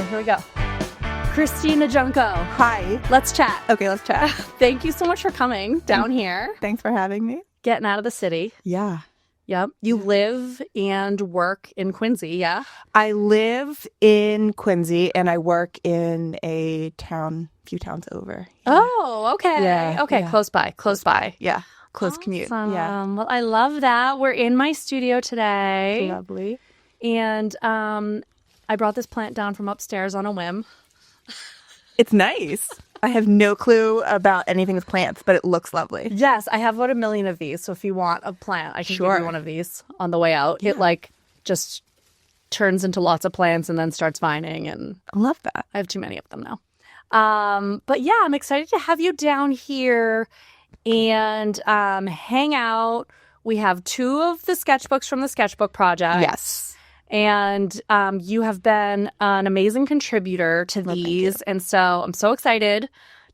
here we go. Kristina Junco. Hi. Let's chat. Okay, let's chat. Thank you so much for coming down here. Thanks for having me. Getting out of the city. Yeah. Yep. You live and work in Quincy, yeah? I live in Quincy and I work in a few towns over. Yeah. Oh, okay. Yeah, Okay, yeah. Close by. Yeah. Close commute. Yeah. Well, I love that. We're in my studio today. Lovely. And I brought this plant down from upstairs on a whim. It's nice. I have no clue about anything with plants, but it looks lovely. Yes, I have about 1 million of these. So if you want a plant, I can give you one of these on the way out. Yeah. It just turns into lots of plants and then starts vining. And I love that. I have too many of them now. But yeah, I'm excited to have you down here and hang out. We have 2 of the sketchbooks from the Sketchbook project. Yes. And you have been an amazing contributor to these. And so I'm so excited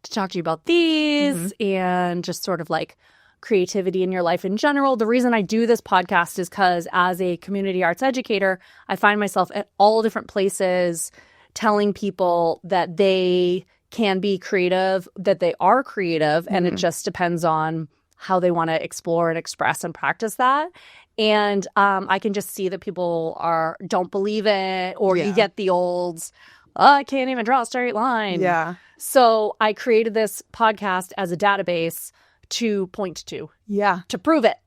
to talk to you about these and just sort of like creativity in your life in general. The reason I do this podcast is because as a community arts educator, I find myself at all different places telling people that they can be creative, that they are creative, and it just depends on how they want to explore and express and practice that. And I can just see that people don't believe it, or you get the old, I can't even draw a straight line. Yeah. So I created this podcast as a database to point to. Yeah. To prove it.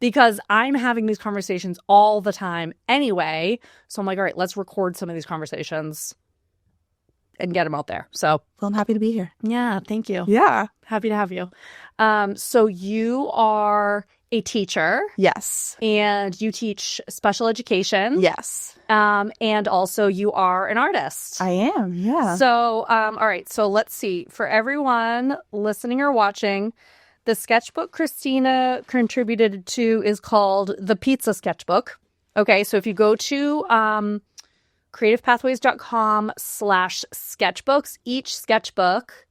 Because I'm having these conversations all the time anyway. So I'm like, all right, let's record some of these conversations and get them out there. So, Well, I'm happy to be here. yeah, thank you. Yeah. Happy to have you. So you are a teacher. Yes. And you teach special education. Yes. And also you are an artist. I am. Yeah. So, all right. So let's see. For everyone listening or watching, the sketchbook Kristina contributed to is called The Pizza Sketchbook. Okay. So if you go to creativepathways.com/sketchbooks, each sketchbook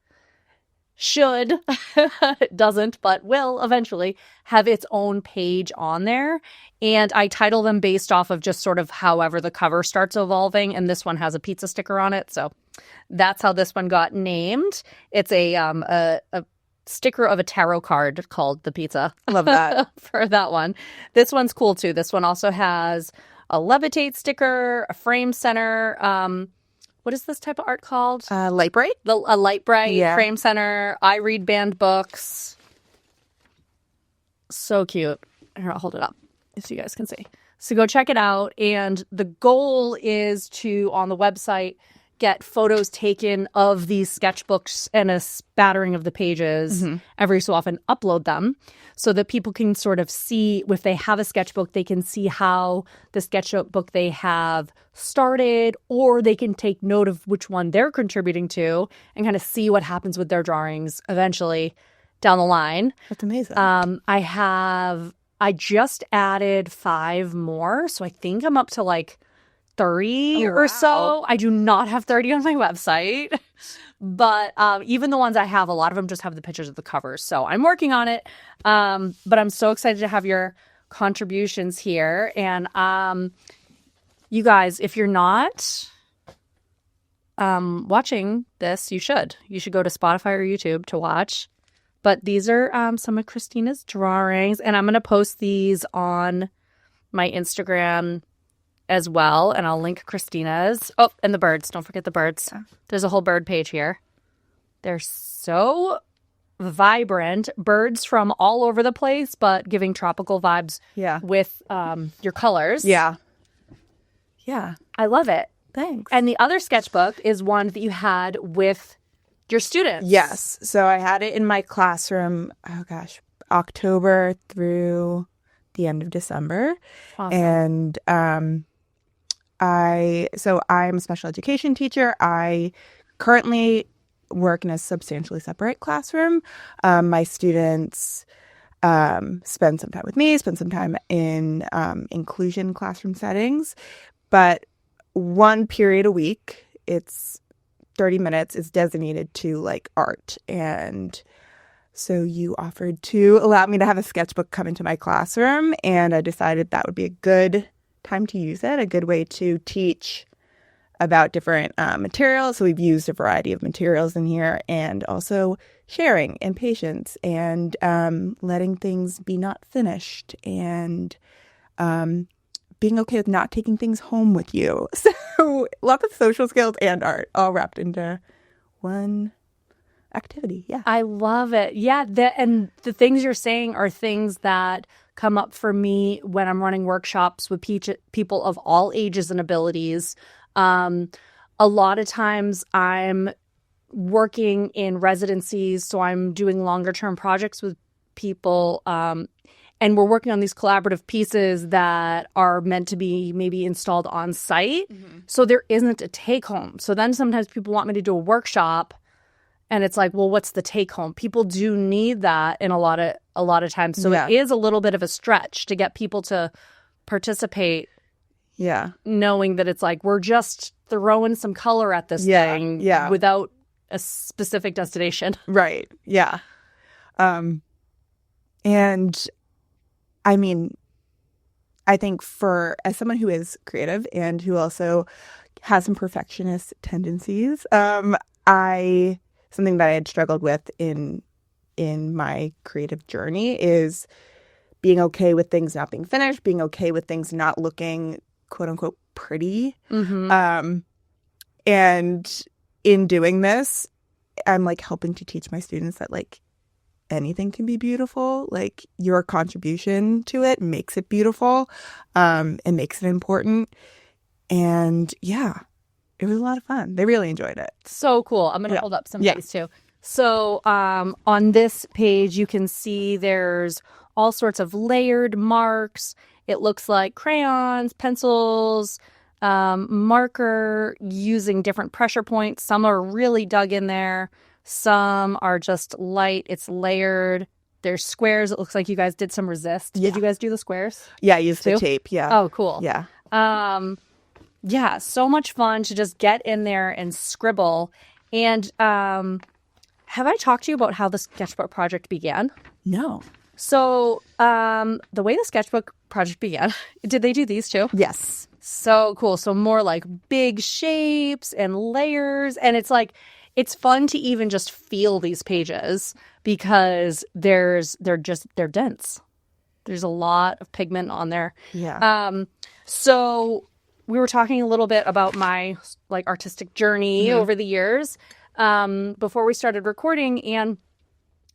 should, it doesn't, but will eventually have its own page on there. And I title them based off of just sort of however the cover starts evolving. And this one has a pizza sticker on it. So that's how this one got named. It's a sticker of a tarot card called The Pizza. I love that. For that one. This one's cool too. This one also has a levitate sticker, a frame center. What is this type of art called? Light bright? A light bright frame center. I read banned books. So cute. Here, I'll hold it up so you guys can see. So go check it out. And the goal is to, on the website, get photos taken of these sketchbooks and a spattering of the pages every so often, upload them so that people can sort of see, if they have a sketchbook, they can see how the sketchbook they have started, or they can take note of which one they're contributing to and kind of see what happens with their drawings eventually down the line. That's amazing. I just added 5 more, so I think I'm up to like 30 or so. I do not have 30 on my website, but even the ones I have, a lot of them just have the pictures of the covers. So I'm working on it, but I'm so excited to have your contributions here. And you guys, if you're not watching this, you should. You should go to Spotify or YouTube to watch. But these are some of Kristina's drawings, and I'm going to post these on my Instagram as well, and I'll link Kristina's. Oh, and the birds. Don't forget the birds. There's a whole bird page here. They're so vibrant. Birds from all over the place, but giving tropical vibes with your colors. Yeah. Yeah. I love it. Thanks. And the other sketchbook is one that you had with your students. Yes. So I had it in my classroom, October through the end of December. Awesome. And I'm a special education teacher. I currently work in a substantially separate classroom. My students spend some time with me, spend some time in inclusion classroom settings. But one period a week, it's 30 minutes, is designated to like art. And so you offered to allow me to have a sketchbook come into my classroom, and I decided that would be a good time to use it, a good way to teach about different materials. So we've used a variety of materials in here, and also sharing and patience and letting things be not finished, and being okay with not taking things home with you. So lots of social skills and art all wrapped into one activity. Yeah. I love it. Yeah. And the things you're saying are things that come up for me when I'm running workshops with people of all ages and abilities. A lot of times I'm working in residencies, so I'm doing longer term projects with people. And we're working on these collaborative pieces that are meant to be maybe installed on site. Mm-hmm. So there isn't a take home. So then sometimes people want me to do a workshop, and it's like, well, what's the take home? People do need that in a lot of times. So it is a little bit of a stretch to get people to participate. Yeah. Knowing that it's like, we're just throwing some color at this thing without a specific destination. Right. Yeah. And I mean, I think as someone who is creative and who also has some perfectionist tendencies, something that I had struggled with in my creative journey is being okay with things not being finished, being okay with things not looking quote unquote pretty. Mm-hmm. And in doing this, I'm like helping to teach my students that like anything can be beautiful. Like your contribution to it makes it beautiful. It makes it important. And yeah, it was a lot of fun. They really enjoyed it. So cool. I'm going to hold up some of these too. So on this page, you can see there's all sorts of layered marks. It looks like crayons, pencils, marker using different pressure points. Some are really dug in there. Some are just light. It's layered. There's squares. It looks like you guys did some resist. Yeah. Did you guys do the squares? Yeah, I used the tape. Yeah. Oh, cool. Yeah. Yeah, so much fun to just get in there and scribble. And have I talked to you about how the sketchbook project began? No. So the way the sketchbook project began, did they do these too? Yes. So cool. So more like big shapes and layers. And it's like, it's fun to even just feel these pages because they're dense. There's a lot of pigment on there. Yeah. So we were talking a little bit about my like artistic journey over the years before we started recording, and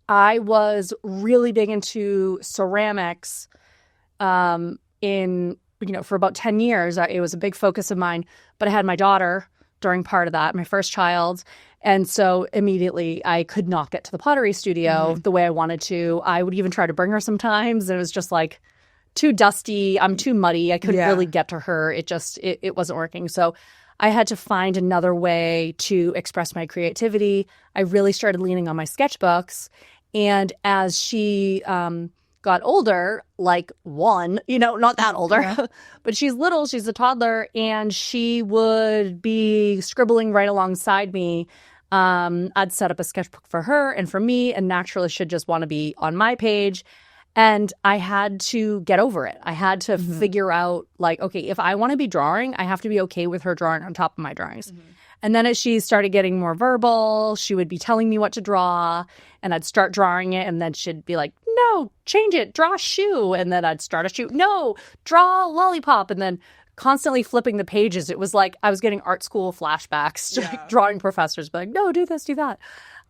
I was really big into ceramics for about 10 years. It was a big focus of mine, but I had my daughter during part of that, my first child. And so immediately I could not get to the pottery studio the way I wanted to. I would even try to bring her sometimes, and it was just like too dusty. I'm too muddy. I couldn't really get to her. It wasn't working. So I had to find another way to express my creativity. I really started leaning on my sketchbooks. And as she got older, like one, not that older, but she's little, she's a toddler, and she would be scribbling right alongside me. I'd set up a sketchbook for her and for me, and naturally should just want to be on my page. And I had to get over it. I had to figure out, like, okay, if I want to be drawing, I have to be okay with her drawing on top of my drawings. And then as she started getting more verbal, she would be telling me what to draw, and I'd start drawing it, and then she'd be like, no, change it, draw a shoe. And then I'd start a shoe. No, draw a lollipop. And then constantly flipping the pages. It was like I was getting art school flashbacks to like, drawing professors, but like, no, do this, do that.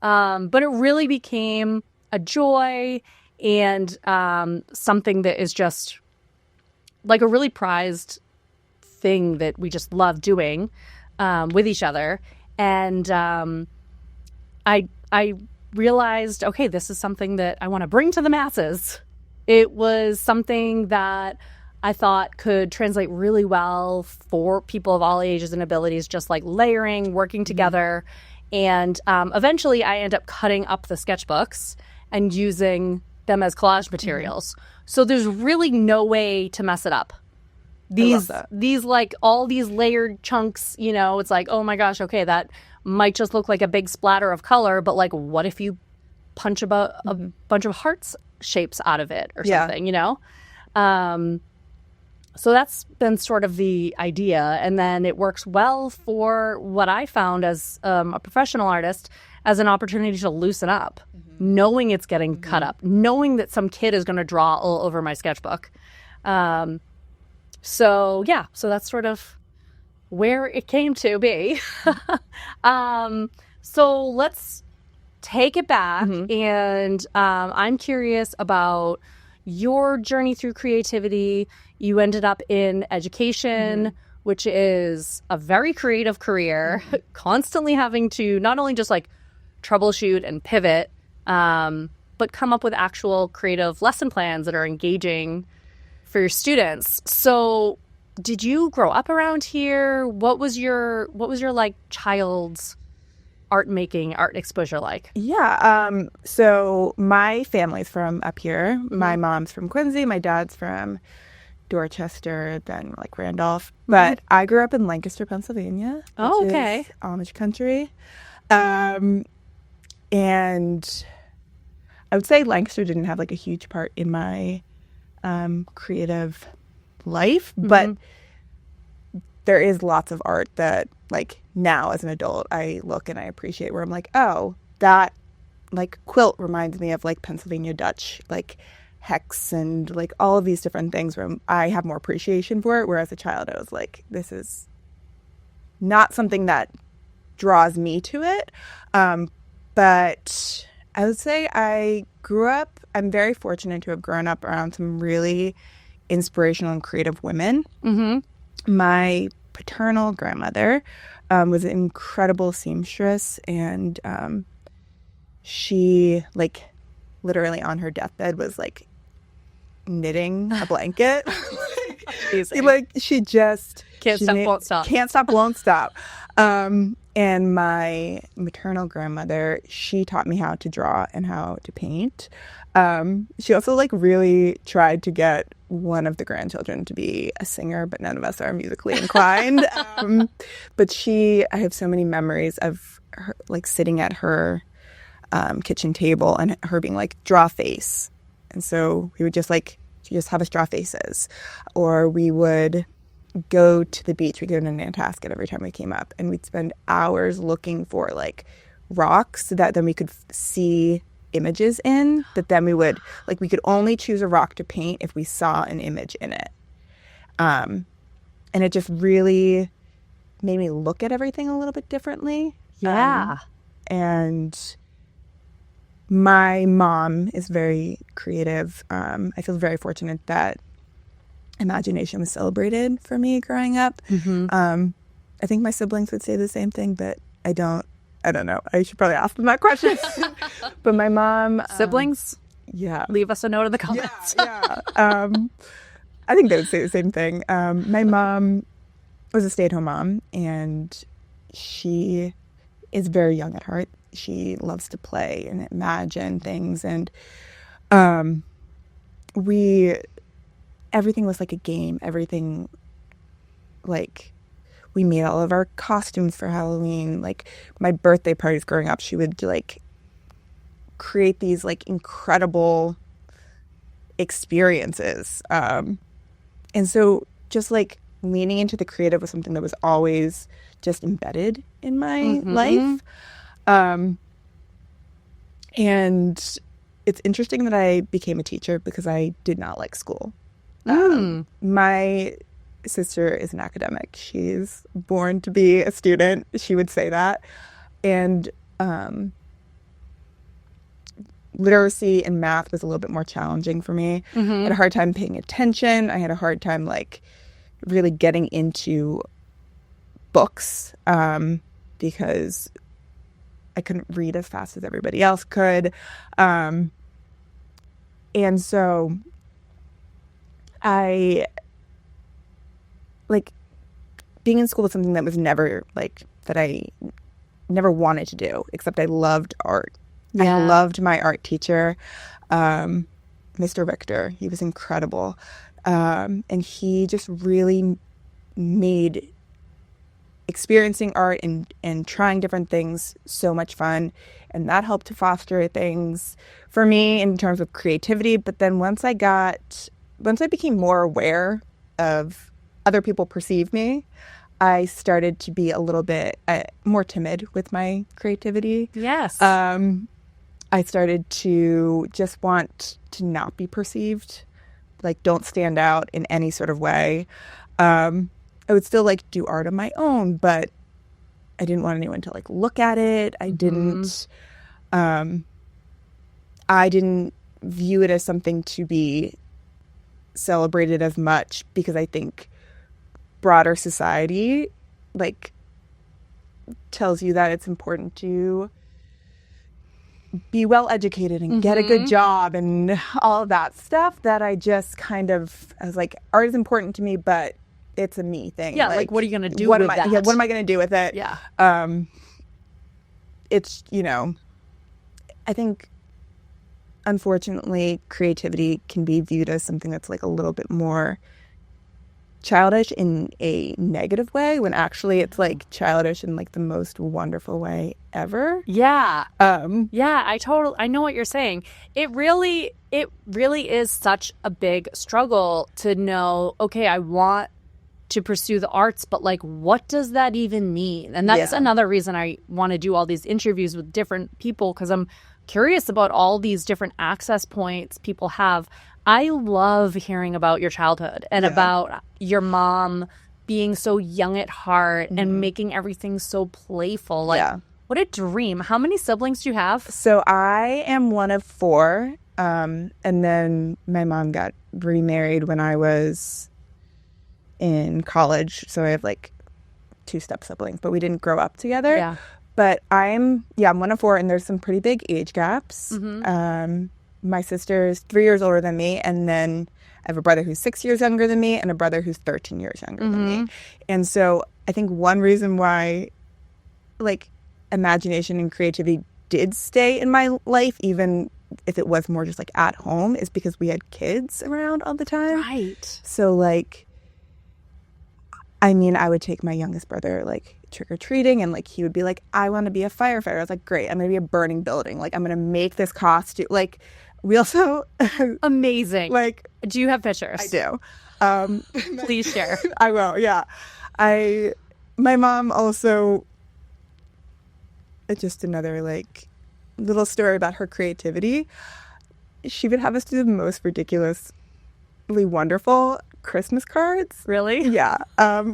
But it really became a joy and something that is just like a really prized thing that we just love doing with each other. And I realized, okay, this is something that I want to bring to the masses. It was something that I thought could translate really well for people of all ages and abilities, just like layering, working together. And eventually I end up cutting up the sketchbooks and using them as collage materials. So there's really no way to mess it up. These like all these layered chunks, it's like, oh my gosh, okay, that might just look like a big splatter of color, but like what if you punch a bunch of hearts shapes out of it or something, So that's been sort of the idea. And then it works well for what I found as a professional artist as an opportunity to loosen up, knowing it's getting cut up, knowing that some kid is going to draw all over my sketchbook. So that's sort of where it came to be. So let's take it back. And I'm curious about your journey through creativity. You ended up in education, which is a very creative career, constantly having to not only just like troubleshoot and pivot, but come up with actual creative lesson plans that are engaging for your students. So did you grow up around here? What was your like child's art exposure like? Yeah. So my family's from up here. My mom's from Quincy. My dad's from Dorchester, then like Randolph. But I grew up in Lancaster, Pennsylvania. Oh, which okay. is Amish country. And I would say Lancaster didn't have like a huge part in my creative life, but there is lots of art that like now as an adult I look and I appreciate, where I'm like, oh, that like quilt reminds me of like Pennsylvania Dutch, like hex and like all of these different things where I have more appreciation for it. Whereas as a child I was like, this is not something that draws me to it. But I would say I'm very fortunate to have grown up around some really inspirational and creative women. My paternal grandmother was an incredible seamstress, and she like literally on her deathbed was like knitting a blanket. Like she just Can't stop, won't stop. And my maternal grandmother, she taught me how to draw and how to paint. She also like really tried to get one of the grandchildren to be a singer, but none of us are musically inclined. But I have so many memories of her like sitting at her kitchen table and her being like, draw a face. And so we would just have us draw faces, or we would go to the beach. We'd go to Nantasket every time we came up, and we'd spend hours looking for like rocks that then we could see images in, that then we could only choose a rock to paint if we saw an image in it. And it just really made me look at everything a little bit differently. And my mom is very creative. I feel very fortunate that imagination was celebrated for me growing up. I think my siblings would say the same thing, but I don't know. I should probably ask them that question. But my mom... Siblings? Yeah. Leave us a note in the comments. Yeah. I think they would say the same thing. My mom was a stay-at-home mom, and she is very young at heart. She loves to play and imagine things, and everything was like a game. Everything, like, we made all of our costumes for Halloween. Like, my birthday parties growing up, she would like create these like incredible experiences. And so just like leaning into the creative was something that was always just embedded in my life. And it's interesting that I became a teacher because I did not like school. My sister is an academic. She's born to be a student. She would say that. And literacy and math was a little bit more challenging for me. I had a hard time paying attention. I had a hard time like really getting into books because I couldn't read as fast as everybody else could. And so I like being in school was something that was never like that I never wanted to do, except I loved art. I loved my art teacher, Mr. Victor. He was incredible. And he just really made experiencing art and trying different things so much fun. And that helped to foster things for me in terms of creativity. But then once I became more aware of other people perceive me, I started to be a little bit more timid with my creativity. Yes. I started to just want to not be perceived, like don't stand out in any sort of way. I would still like do art on my own, but I didn't want anyone to like look at it. I didn't view it as something to be celebrated as much, because I think broader society like tells you that it's important to be well educated and get a good job and all of that stuff, that I just kind of, I was like, art is important to me, but it's a me thing. Yeah, like what are you going to do with that? Yeah, what am I going to do with it? Yeah. It's, you know, I think unfortunately creativity can be viewed as something that's like a little bit more childish in a negative way, when actually it's like childish in like the most wonderful way ever. Yeah. Yeah, I know what you're saying. It really is such a big struggle to know, okay, I want to pursue the arts, but like, what does that even mean? And that's another reason I want to do all these interviews with different people, because I'm curious about all these different access points people have. I love hearing about your childhood and about your mom being so young at heart and making everything so playful. Like, what a dream. How many siblings do you have? So I am one of 4. And then my mom got remarried when I was in college. So I have like 2 step siblings, but we didn't grow up together. Yeah. But I'm one of 4, and there's some pretty big age gaps. My sister is 3 years older than me, and then I have a brother who's 6 years younger than me and a brother who's 13 years younger than me. And so I think one reason why like imagination and creativity did stay in my life, even if it was more just like at home, is because we had kids around all the time. Right. So like, I mean, I would take my youngest brother like trick-or-treating, and like he would be like, I want to be a firefighter. I was like, great, I'm gonna be a burning building, like I'm gonna make this costume. Like, we also amazing. Like, do you have pictures? I do. Please share. I will. Yeah. My mom also, just another like little story about her creativity. She would have us do the most ridiculously wonderful Christmas cards. Really? Yeah.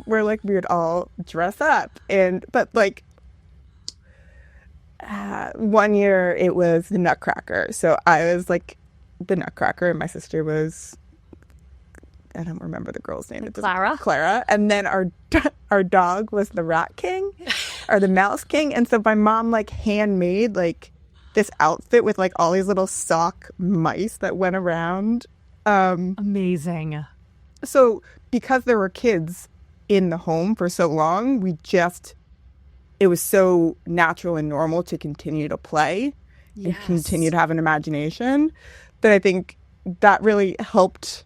Where like we would all dress up, but like one year it was the Nutcracker. So I was like the Nutcracker, and my sister was, I don't remember the girl's name. Clara. And then our dog was the Rat King or the Mouse King. And so my mom like handmade like this outfit with like all these little sock mice that went around. Amazing. So because there were kids in the home for so long, it was so natural and normal to continue to play and continue to have an imagination, that I think that really helped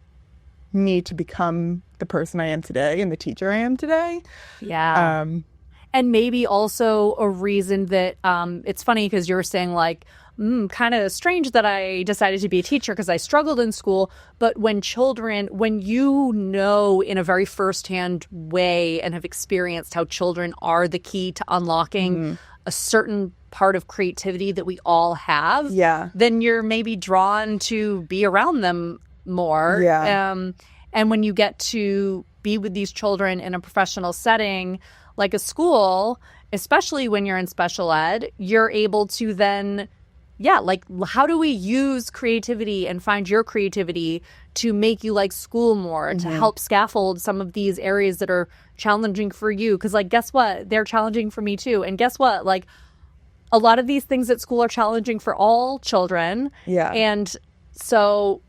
me to become the person I am today and the teacher I am today. Yeah. And maybe also a reason that it's funny because you were saying like, kind of strange that I decided to be a teacher because I struggled in school. But when you know in a very firsthand way and have experienced how children are the key to unlocking a certain part of creativity that we all have, then you're maybe drawn to be around them more. Yeah. And when you get to be with these children in a professional setting, like a school, especially when you're in special ed, you're able to then, like how do we use creativity and find your creativity to make you like school more, to help scaffold some of these areas that are challenging for you? Because like, guess what? They're challenging for me too. And guess what? Like a lot of these things at school are challenging for all children. Yeah. And so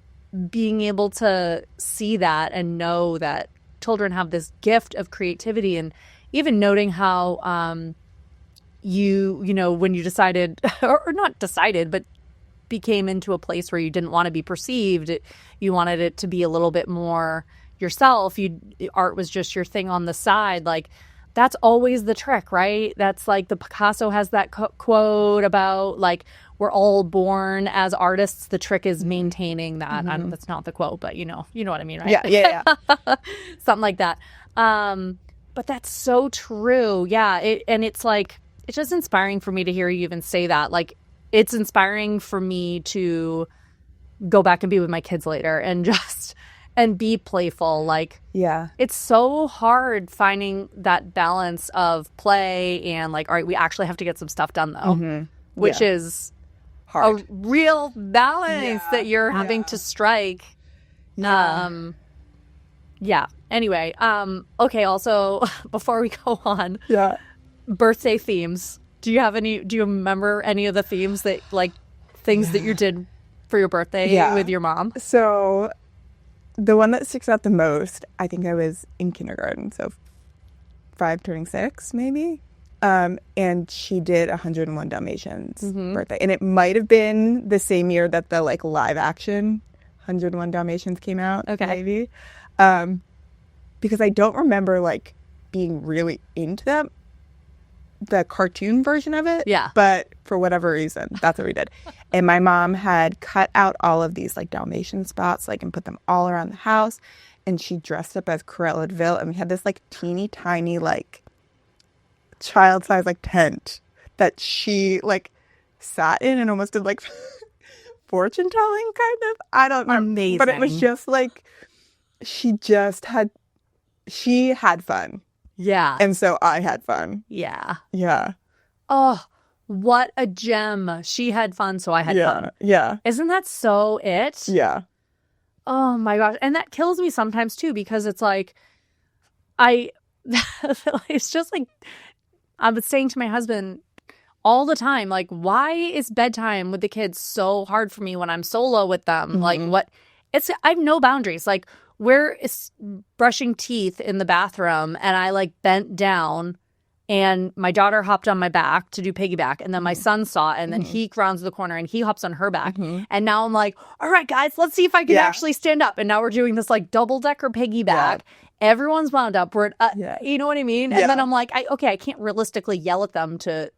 being able to see that and know that children have this gift of creativity, and even noting how you know, when you decided, or not decided, but became into a place where you didn't want to be perceived, you wanted it to be a little bit more yourself. Art was just your thing on the side. Like that's always the trick, right? That's like the Picasso has that quote about like we're all born as artists. The trick is maintaining that. That's not the quote, but you know what I mean, right? Yeah. Something like that. But that's so true. Yeah. It's like, it's just inspiring for me to hear you even say that. Like, it's inspiring for me to go back and be with my kids later and be playful. Like, Yeah. it's so hard finding that balance of play and like, all right, we actually have to get some stuff done though, which is hard. a real balance that you're having to strike. Yeah. Anyway, okay, also before we go on, birthday themes. Do you remember any of the themes that like things that you did for your birthday with your mom? So the one that sticks out the most, I think I was in kindergarten, so 5 turning 6 maybe. And she did 101 Dalmatians birthday. And it might have been the same year that the like live action 101 Dalmatians came out. Okay. Maybe. Because I don't remember like being really into them. The cartoon version of it. Yeah. But for whatever reason, that's what we did. And my mom had cut out all of these like Dalmatian spots like and put them all around the house. And she dressed up as Cruella de Vil. And we had this like teeny tiny like child size like tent that she like sat in and almost did like fortune telling kind of. I don't know. Amazing. But it was just like she had fun. Yeah. And so I had fun. Yeah. Yeah. Oh, what a gem. She had fun, so I had fun. Yeah. Isn't that so it? Yeah. Oh my gosh. And that kills me sometimes too, because it's like, it's just like, I was saying to my husband all the time, like, why is bedtime with the kids so hard for me when I'm solo with them? Like, I have no boundaries. Like, we're brushing teeth in the bathroom and I like bent down and my daughter hopped on my back to do piggyback and then my son saw it and then he rounds the corner and he hops on her back and now I'm like, all right guys, let's see if I can actually stand up, and now we're doing this like double-decker piggyback. Everyone's wound up. We're you know what I mean? And then I'm like, I can't realistically yell at them to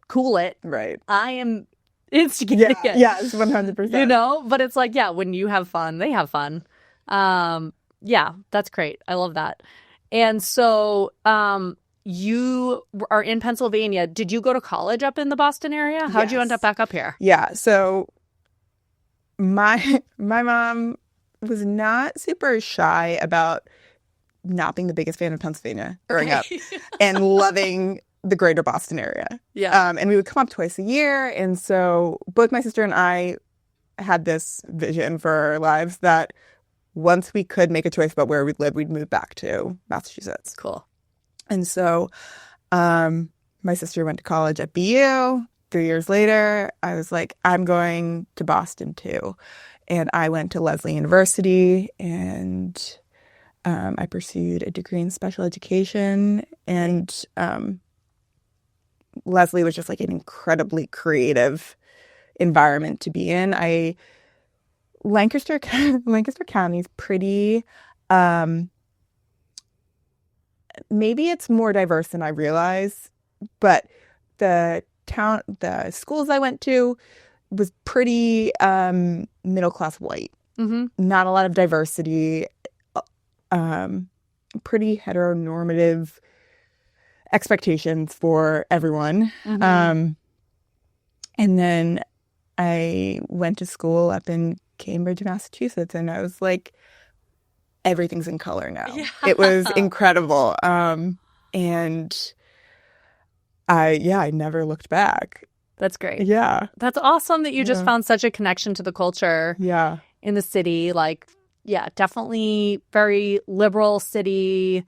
cool it. Right. I am instigating it. Yeah, it's 100%. You know? But it's like, when you have fun, they have fun. Yeah, that's great. I love that. And so you are in Pennsylvania. Did you go to college up in the Boston area? How'd you end up back up here? Yeah, so my mom was not super shy about not being the biggest fan of Pennsylvania growing up and loving the greater Boston area. Yeah. And we would come up twice a year. And so both my sister and I had this vision for our lives that once we could make a choice about where we'd live, we'd move back to Massachusetts. Cool. And so my sister went to college at BU. 3 years later, I was like, I'm going to Boston too. And I went to Lesley University and I pursued a degree in special education. And Lesley was just like an incredibly creative environment to be in. Lancaster County is pretty, maybe it's more diverse than I realize, but the schools I went to was pretty middle class white. Not a lot of diversity, pretty heteronormative expectations for everyone. And then I went to school up in Cambridge, Massachusetts, and I was like, everything's in color now. Yeah. It was incredible. And I never looked back. That's great. Yeah. That's awesome that you just found such a connection to the culture in the city. Like, definitely very liberal city.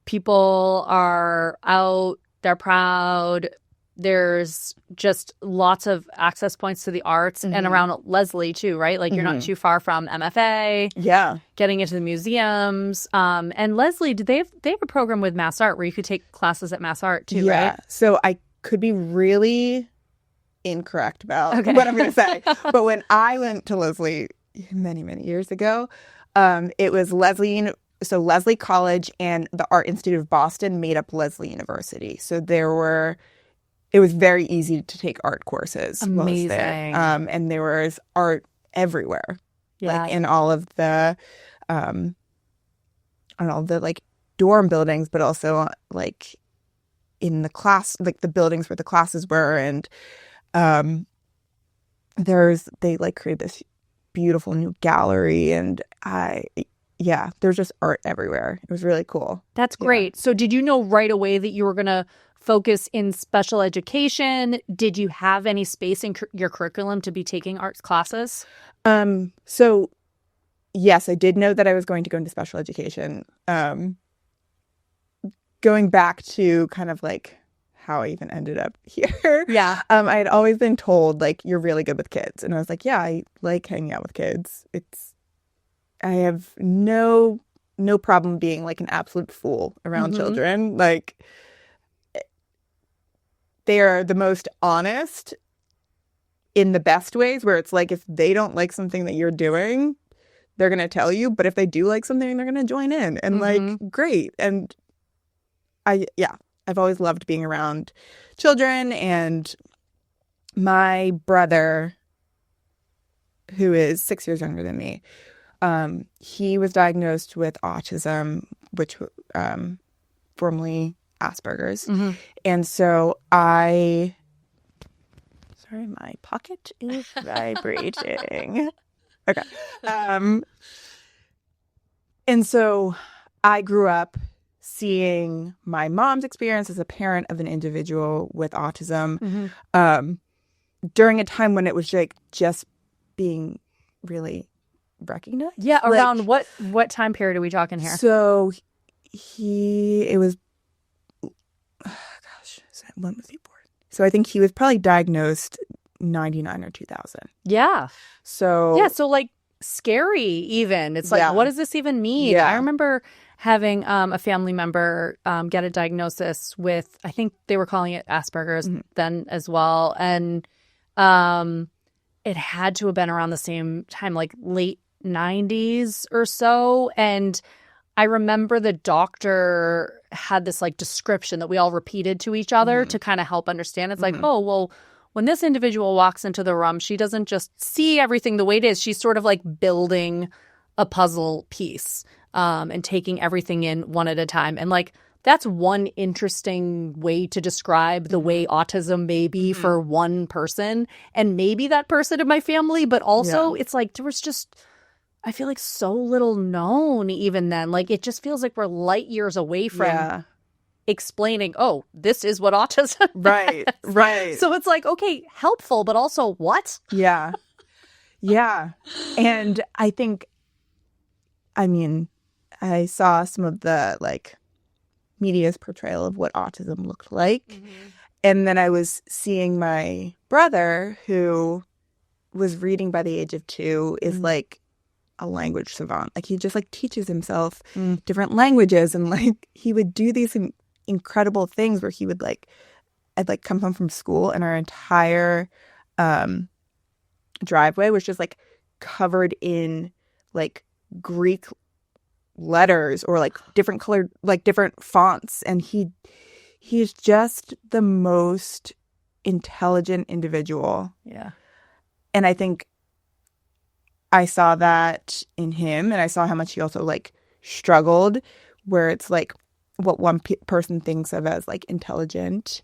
People are out, they're proud. There's just lots of access points to the arts and around Lesley too, right? Like you're not too far from MFA. Yeah. Getting into the museums. And Lesley, they have a program with Mass Art where you could take classes at Mass Art too, right? So I could be really incorrect about what I'm going to say. But when I went to Lesley many, many years ago, it was Lesley so Lesley College and the Art Institute of Boston made up Lesley University. So it was very easy to take art courses. Amazing. There. And there was art everywhere. Yeah. Like in all of the like dorm buildings, but also like in the class, like the buildings where the classes were. And they like created this beautiful new gallery, and there's just art everywhere. It was really cool. That's great. So did you know right away that you were going to focus in special education? Did you have any space in your curriculum to be taking arts classes? So yes, I did know that I was going to go into special education. Going back to kind of like how I even ended up here. Yeah. I had always been told, like, you're really good with kids. And I was like, yeah, I like hanging out with kids. I have no problem being like an absolute fool around children. Like, they are the most honest in the best ways, where it's like, if they don't like something that you're doing, they're going to tell you. But if they do like something, they're going to join in. And like, great. And I've always loved being around children. And my brother, who is 6 years younger than me, he was diagnosed with autism, which formerly Asperger's. And so sorry, my pocket is vibrating. Okay. And so I grew up seeing my mom's experience as a parent of an individual with autism during a time when it was like just being really recognized. Yeah, around what time period are we talking here? So when was he born? So I think he was probably diagnosed 99 or 2000. Yeah. So like scary even. It's like, what does this even mean? Yeah. I remember having a family member get a diagnosis with, I think they were calling it Asperger's then as well. And it had to have been around the same time, like late 90s or so. And I remember the doctor had this like description that we all repeated to each other to kind of help understand. It's like, oh, well, when this individual walks into the room, she doesn't just see everything the way it is. She's sort of like building a puzzle piece and taking everything in one at a time. And like, that's one interesting way to describe the way autism may be for one person, and maybe that person in my family. But also it's like there was just, I feel like, so little known even then. Like, it just feels like we're light years away from explaining, oh, this is what autism is. Right. So it's like, okay, helpful, but also what? Yeah. And I think, I saw some of the like media's portrayal of what autism looked like. And then I was seeing my brother, who was reading by the age of 2, is like a language savant. Like, he just like teaches himself different languages, and like he would do these incredible things where he would like, I'd like come home from school and our entire driveway was just like covered in like Greek letters or like different colored, like different fonts. And he's just the most intelligent individual. Yeah. And I think I saw that in him, and I saw how much he also like struggled, where it's like what one person thinks of as like intelligent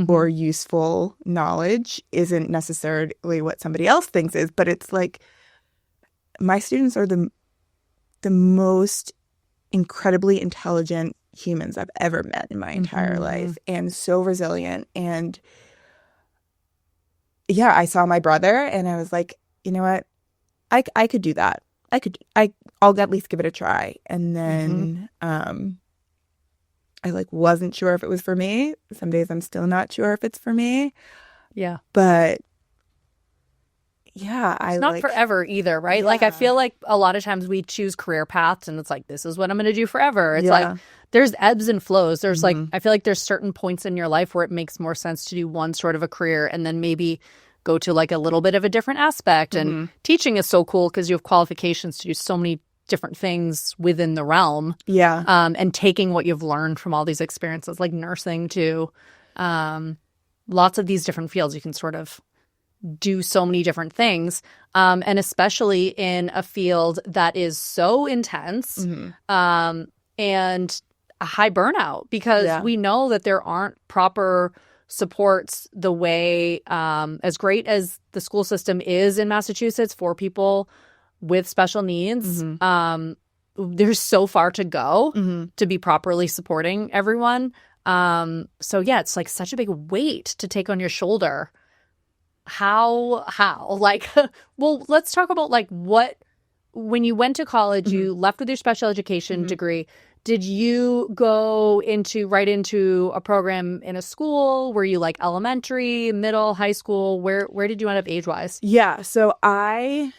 or useful knowledge isn't necessarily what somebody else thinks is. But it's like, my students are the most incredibly intelligent humans I've ever met in my entire life, and so resilient. And yeah, I saw my brother and I was like, you know what? I could do that. I'll at least give it a try. And then I like wasn't sure if it was for me. Some days I'm still not sure if it's for me. Yeah. But yeah, it's not forever either, right? Yeah. Like, I feel like a lot of times we choose career paths and it's like, this is what I'm going to do forever. It's like, there's ebbs and flows. There's like, I feel like there's certain points in your life where it makes more sense to do one sort of a career and then maybe go to like a little bit of a different aspect. And teaching is so cool because you have qualifications to do so many different things within the realm. Yeah. And taking what you've learned from all these experiences, like nursing too. Lots of these different fields, you can sort of do so many different things. And especially in a field that is so intense and a high burnout, because we know that there aren't proper supports the way as great as the school system is in Massachusetts for people with special needs. There's so far to go to be properly supporting everyone. So yeah, it's like such a big weight to take on your shoulder. How like, well, let's talk about like what, when you went to college, you left with your special education degree. Did you go right into a program in a school? Were you like elementary, middle, high school? Where did you end up age-wise? Yeah. So I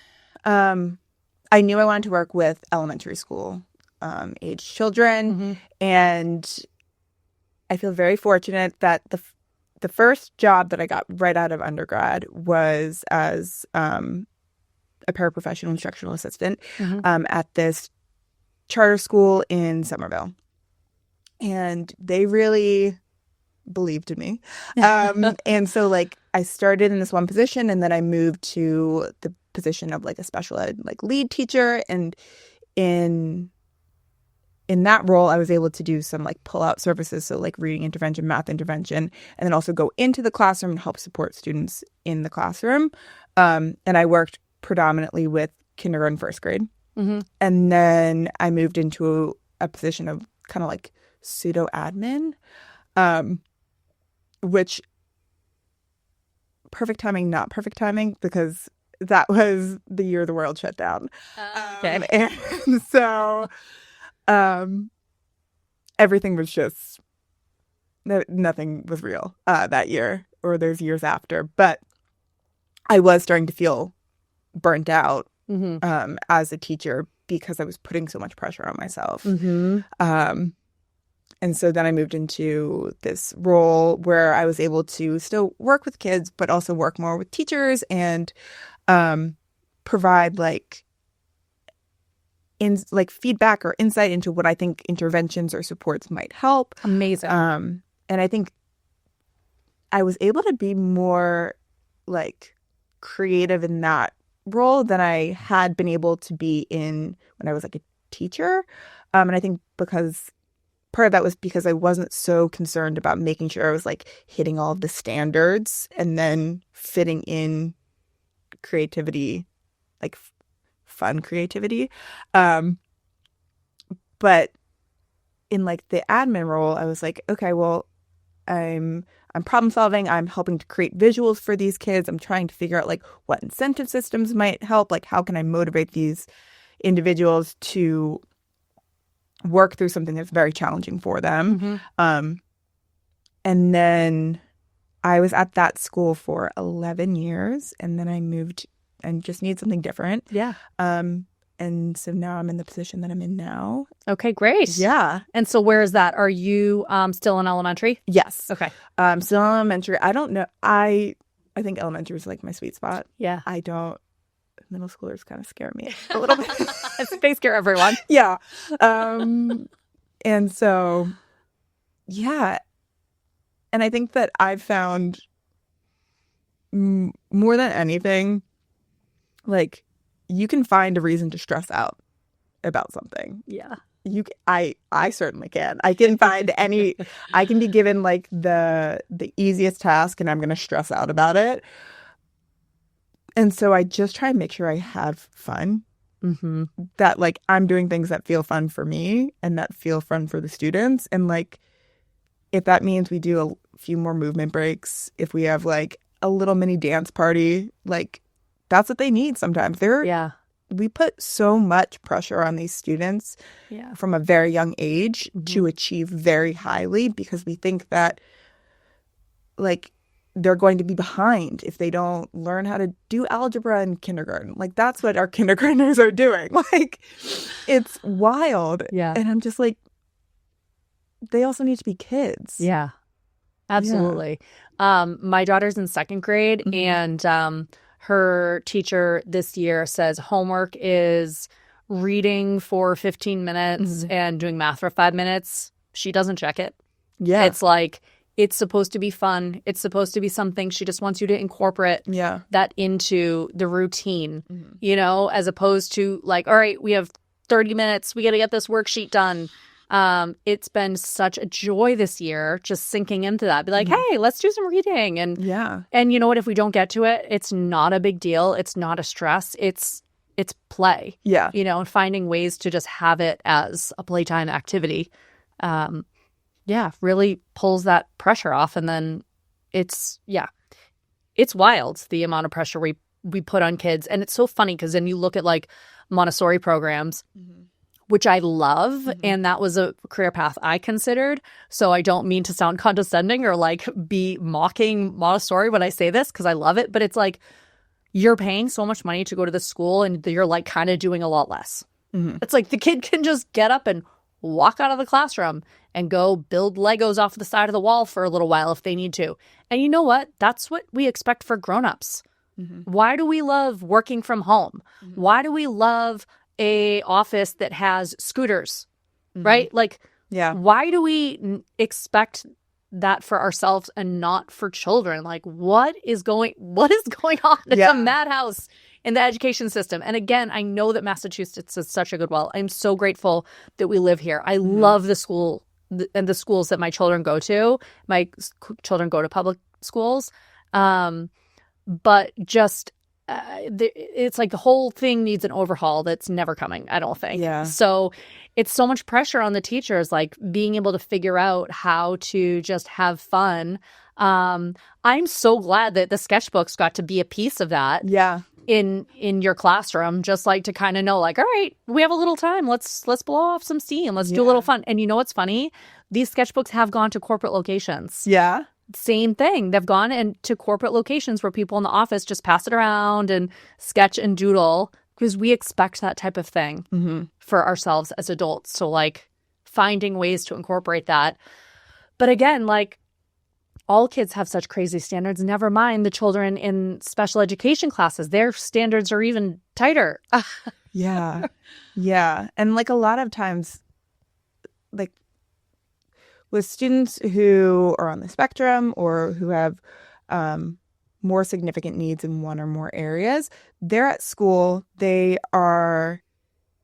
knew I wanted to work with elementary school age children. And I feel very fortunate that the first job that I got right out of undergrad was as a paraprofessional instructional assistant at this charter school in Somerville. And they really believed in me. And so like I started in this one position, and then I moved to the position of like a special ed like lead teacher. And in that role, I was able to do some like pull-out services, so like reading intervention, math intervention, and then also go into the classroom and help support students in the classroom. And I worked predominantly with kindergarten, first grade. And then I moved into a position of kind of like pseudo admin, which perfect timing, not perfect timing, because that was the year the world shut down. And so everything was just, nothing was real that year or those years after. But I was starting to feel burnt out as a teacher because I was putting so much pressure on myself. And so then I moved into this role where I was able to still work with kids, but also work more with teachers and provide like feedback or insight into what I think interventions or supports might help. Amazing. And I think I was able to be more like creative in that role than I had been able to be in when I was like a teacher. And I think because part of that was because I wasn't so concerned about making sure I was like hitting all of the standards and then fitting in creativity, like fun creativity. But in like the admin role, I was like, okay, well, I'm problem solving. I'm helping to create visuals for these kids. I'm trying to figure out like what incentive systems might help. Like how can I motivate these individuals to work through something that's very challenging for them. And then I was at that school for 11 years, and then I moved and just needed something different. Yeah. And so now I'm in the position that I'm in now. Okay, great. Yeah. And so where is that? Are you still in elementary? Yes. Okay. Still in elementary. I don't know. I think elementary is like my sweet spot. Yeah. Middle schoolers kind of scare me a little bit. They scare everyone. Yeah. And so, yeah. And I think that I've found more than anything, like, you can find a reason to stress out about something. Yeah. I certainly can. I can find I can be given like the easiest task and I'm going to stress out about it. And so I just try and make sure I have fun. That like I'm doing things that feel fun for me and that feel fun for the students. And like, if that means we do a few more movement breaks, if we have like a little mini dance party, like that's what they need sometimes. We put so much pressure on these students from a very young age to achieve very highly because we think that like they're going to be behind if they don't learn how to do algebra in kindergarten. Like that's what our kindergartners are doing. Like it's wild. Yeah. And I'm just like, they also need to be kids. Yeah, absolutely. Yeah. My daughter's in second grade and her teacher this year says homework is reading for 15 minutes and doing math for 5 minutes, she doesn't check it. Yeah. It's like, it's supposed to be fun. It's supposed to be something she just wants you to incorporate that into the routine, as opposed to like, all right, we have 30 minutes. We got to get this worksheet done. It's been such a joy this year just sinking into that. Be like, hey, let's do some reading. And you know what? If we don't get to it, it's not a big deal. It's not a stress. It's play. Yeah. And finding ways to just have it as a playtime activity. Really pulls that pressure off. And then it's wild, the amount of pressure we put on kids. And it's so funny because then you look at like Montessori programs, which I love. And that was a career path I considered. So I don't mean to sound condescending or like be mocking Montessori when I say this, because I love it. But it's like, you're paying so much money to go to the school and you're like kind of doing a lot less. It's like the kid can just get up and walk out of the classroom and go build Legos off the side of the wall for a little while if they need to. And you know what? That's what we expect for grown-ups. Why do we love working from home? Why do we love a office that has scooters, right? Like, why do we expect that for ourselves and not for children? Like, what is going on? It's a madhouse in the education system. And again, I know that Massachusetts is such a good I'm so grateful that we live here. I love the school and the schools that my children go to. My children go to public schools. But just it's like the whole thing needs an overhaul that's never coming, I don't think. Yeah. So it's so much pressure on the teachers, like being able to figure out how to just have fun. I'm so glad that the sketchbooks got to be a piece of that. Yeah. In your classroom, just like to kind of know, like, all right, we have a little time. Let's blow off some steam. Let's do a little fun. And you know what's funny? These sketchbooks have gone to corporate locations. Yeah. Same thing. They've gone into corporate locations where people in the office just pass it around and sketch and doodle, because we expect that type of thing for ourselves as adults. So like finding ways to incorporate that. But again, like, all kids have such crazy standards. Never mind the children in special education classes. Their standards are even tighter. Yeah. And like a lot of times, like with students who are on the spectrum or who have more significant needs in one or more areas, they're at school. They are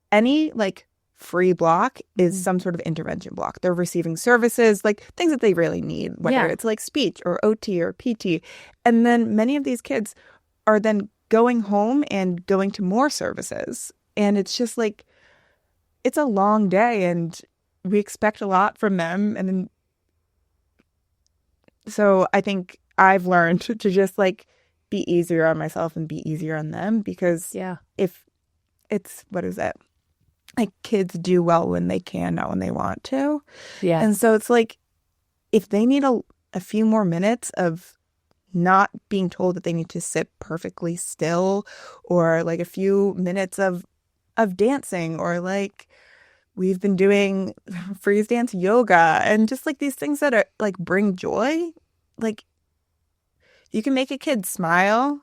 any like free block is some sort of intervention block. They're receiving services, like things that they really need, whether it's like speech or OT or PT. And then many of these kids are then going home and going to more services. And it's just like, it's a long day and we expect a lot from them. And then, so I think I've learned to just like be easier on myself and be easier on them, because if it's, what is it? Like kids do well when they can, not when they want to. Yeah. And so it's like, if they need a few more minutes of not being told that they need to sit perfectly still, or like a few minutes of dancing, or like we've been doing freeze dance yoga and just like these things that are like bring joy. Like you can make a kid smile,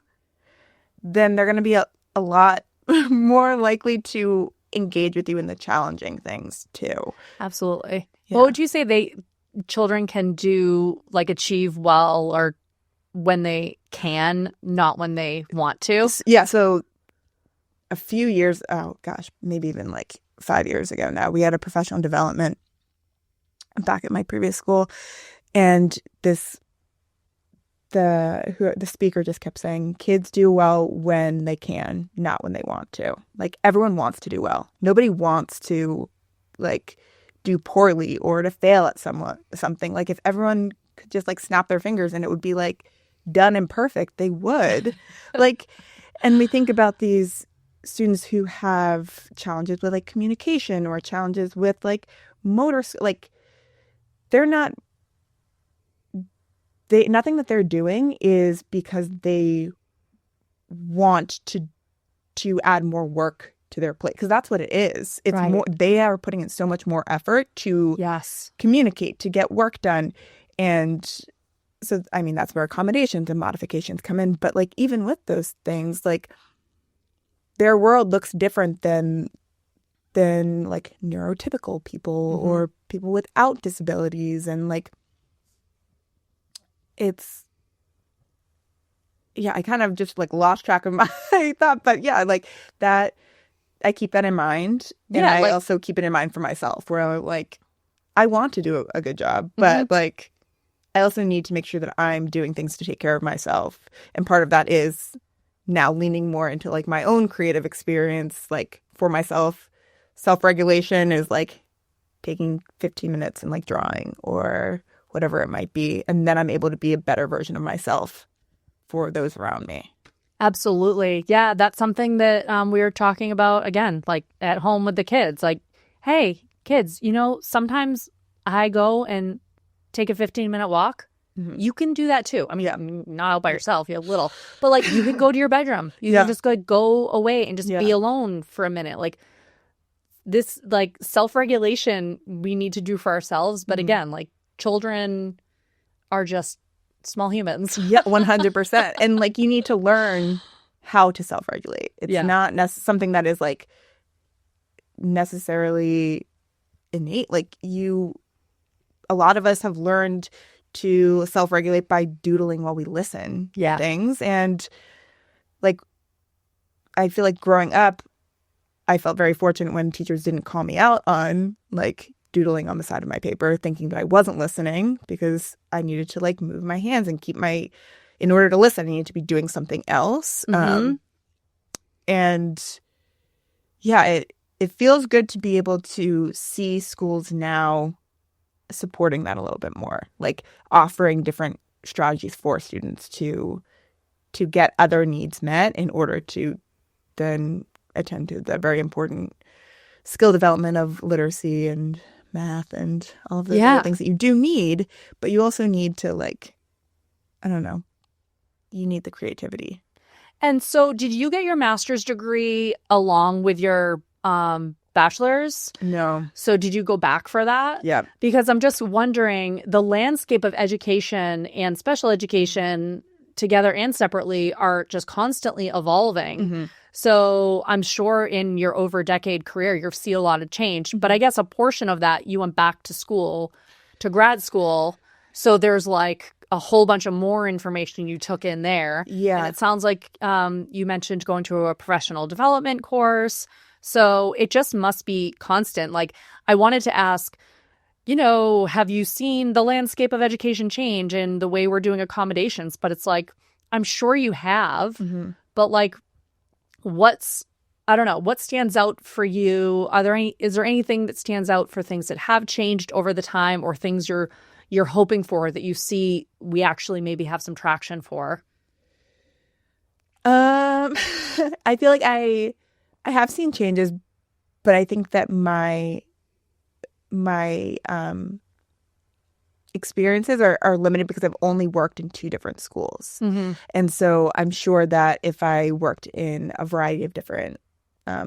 then they're going to be a lot more likely to engage with you in the challenging things too. Absolutely. Yeah. What would you say children can do, like achieve well, or when they can, not when they want to? Yeah. So a few years, maybe even like 5 years ago now, we had a professional development back at my previous school, and the speaker just kept saying, kids do well when they can, not when they want to. Like everyone wants to do well. Nobody wants to like do poorly or to fail at something. Like if everyone could just like snap their fingers and it would be like done and perfect, they would. Like, and we think about these students who have challenges with like communication or challenges with like motor, like nothing that they're doing is because they want to add more work to their plate, because that's what it is. It's more, they are putting in so much more effort to communicate, to get work done. And so, I mean, that's where accommodations and modifications come in. But like, even with those things, like their world looks different than than like neurotypical people or people without disabilities. And like, it's, yeah, I kind of just like lost track of my thought, but yeah, like that, I keep that in mind. And I also keep it in mind for myself, where I'm like, I want to do a good job, but like, I also need to make sure that I'm doing things to take care of myself. And part of that is now leaning more into like my own creative experience, like for myself. Self-regulation is like taking 15 minutes and like drawing or whatever it might be. And then I'm able to be a better version of myself for those around me. Absolutely. Yeah, that's something that we were talking about, again, like at home with the kids. Like, hey, kids, you know, sometimes I go and take a 15-minute walk. You can do that too. I mean, not out by yourself. You're little. But like, you can go to your bedroom. You can just go away and just be alone for a minute. Like, this, like, self-regulation we need to do for ourselves. But again, like, children are just small humans. Yeah, 100%. And like, you need to learn how to self-regulate. It's not something that is like necessarily innate. Like, a lot of us have learned to self-regulate by doodling while we listen to things. And like, I feel like growing up, I felt very fortunate when teachers didn't call me out on like doodling on the side of my paper, thinking that I wasn't listening, because I needed to like move my hands and in order to listen, I needed to be doing something else. And yeah, it feels good to be able to see schools now supporting that a little bit more, like offering different strategies for students to get other needs met in order to then attend to the very important skill development of literacy and math and all of the other things that you do need, but you also need to like, I don't know, you need the creativity. And so did you get your master's degree along with your bachelor's? No. So did you go back for that? Yeah. Because I'm just wondering, the landscape of education and special education together and separately are just constantly evolving. So I'm sure in your over decade career, you've seen a lot of change. But I guess a portion of that, you went back to school, to grad school. So there's like a whole bunch of more information you took in there. Yeah. And it sounds like you mentioned going to a professional development course. So it just must be constant. Like, I wanted to ask, you know, have you seen the landscape of education change and the way we're doing accommodations? But it's like, I'm sure you have. But like, I don't know, what stands out for you? Is there anything that stands out for things that have changed over the time, or things you're hoping for that you see we actually maybe have some traction for? I feel like I have seen changes, but I think that my experiences are limited because I've only worked in 2 different schools. And so I'm sure that if I worked in a variety of different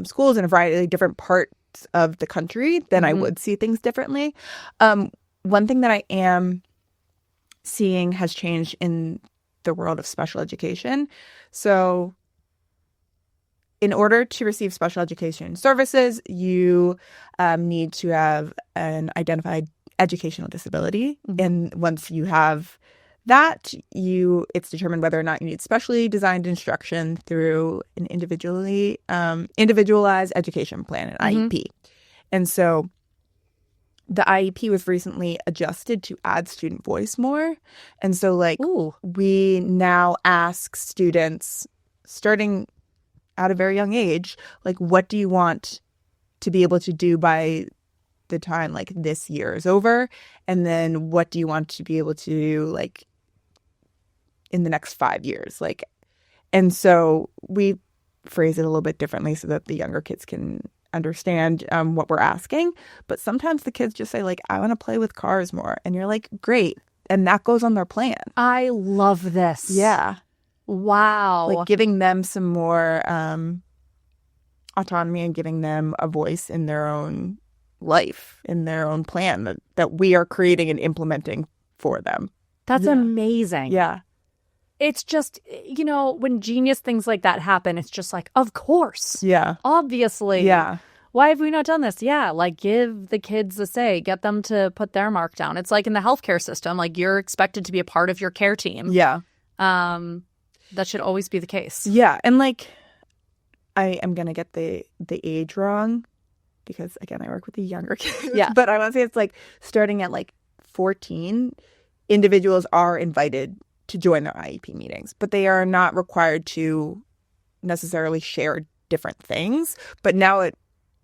schools in a variety of different parts of the country, then I would see things differently. One thing that I am seeing has changed in the world of special education. So in order to receive special education services, you need to have an identified educational disability. And once you have that, it's determined whether or not you need specially designed instruction through an individualized education plan, an IEP. And so the IEP was recently adjusted to add student voice more. And so like we now ask students, starting at a very young age, like, what do you want to be able to do by the time like this year is over? And then what do you want to be able to do like in the next 5 years? Like, and so we phrase it a little bit differently so that the younger kids can understand what we're asking. But sometimes the kids just say like, I want to play with cars more. And you're like, great. And that goes on their plan. I love this. Yeah. Wow. Like giving them some more autonomy and giving them a voice in their own life, in their own plan that we are creating and implementing for them. That's amazing. Yeah. It's just, you know, when genius things like that happen, it's just like, of course. Yeah. Obviously. Yeah. why have we not done this? Yeah, like give the kids a say, get them to put their mark down. It's like in the healthcare system, like you're expected to be a part of your care team. Yeah. That should always be the case. Yeah. And like, I am going to get the age wrong because, again, I work with the younger kids. Yeah. But I want to say it's like starting at like 14, individuals are invited to join their IEP meetings, but they are not required to necessarily share different things. But now it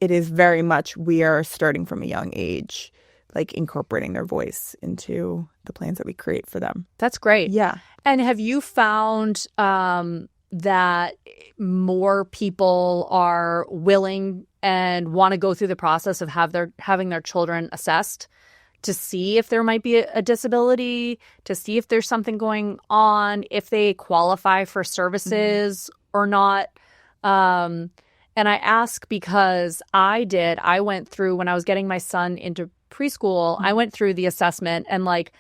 is very much, we are starting from a young age, like incorporating their voice into the plans that we create for them. That's great. Yeah. And have you found that more people are willing and want to go through the process of having their children assessed to see if there might be a disability, to see if there's something going on, if they qualify for services or not? And I ask because I went through, when I was getting my son into preschool, I went through the assessment, and like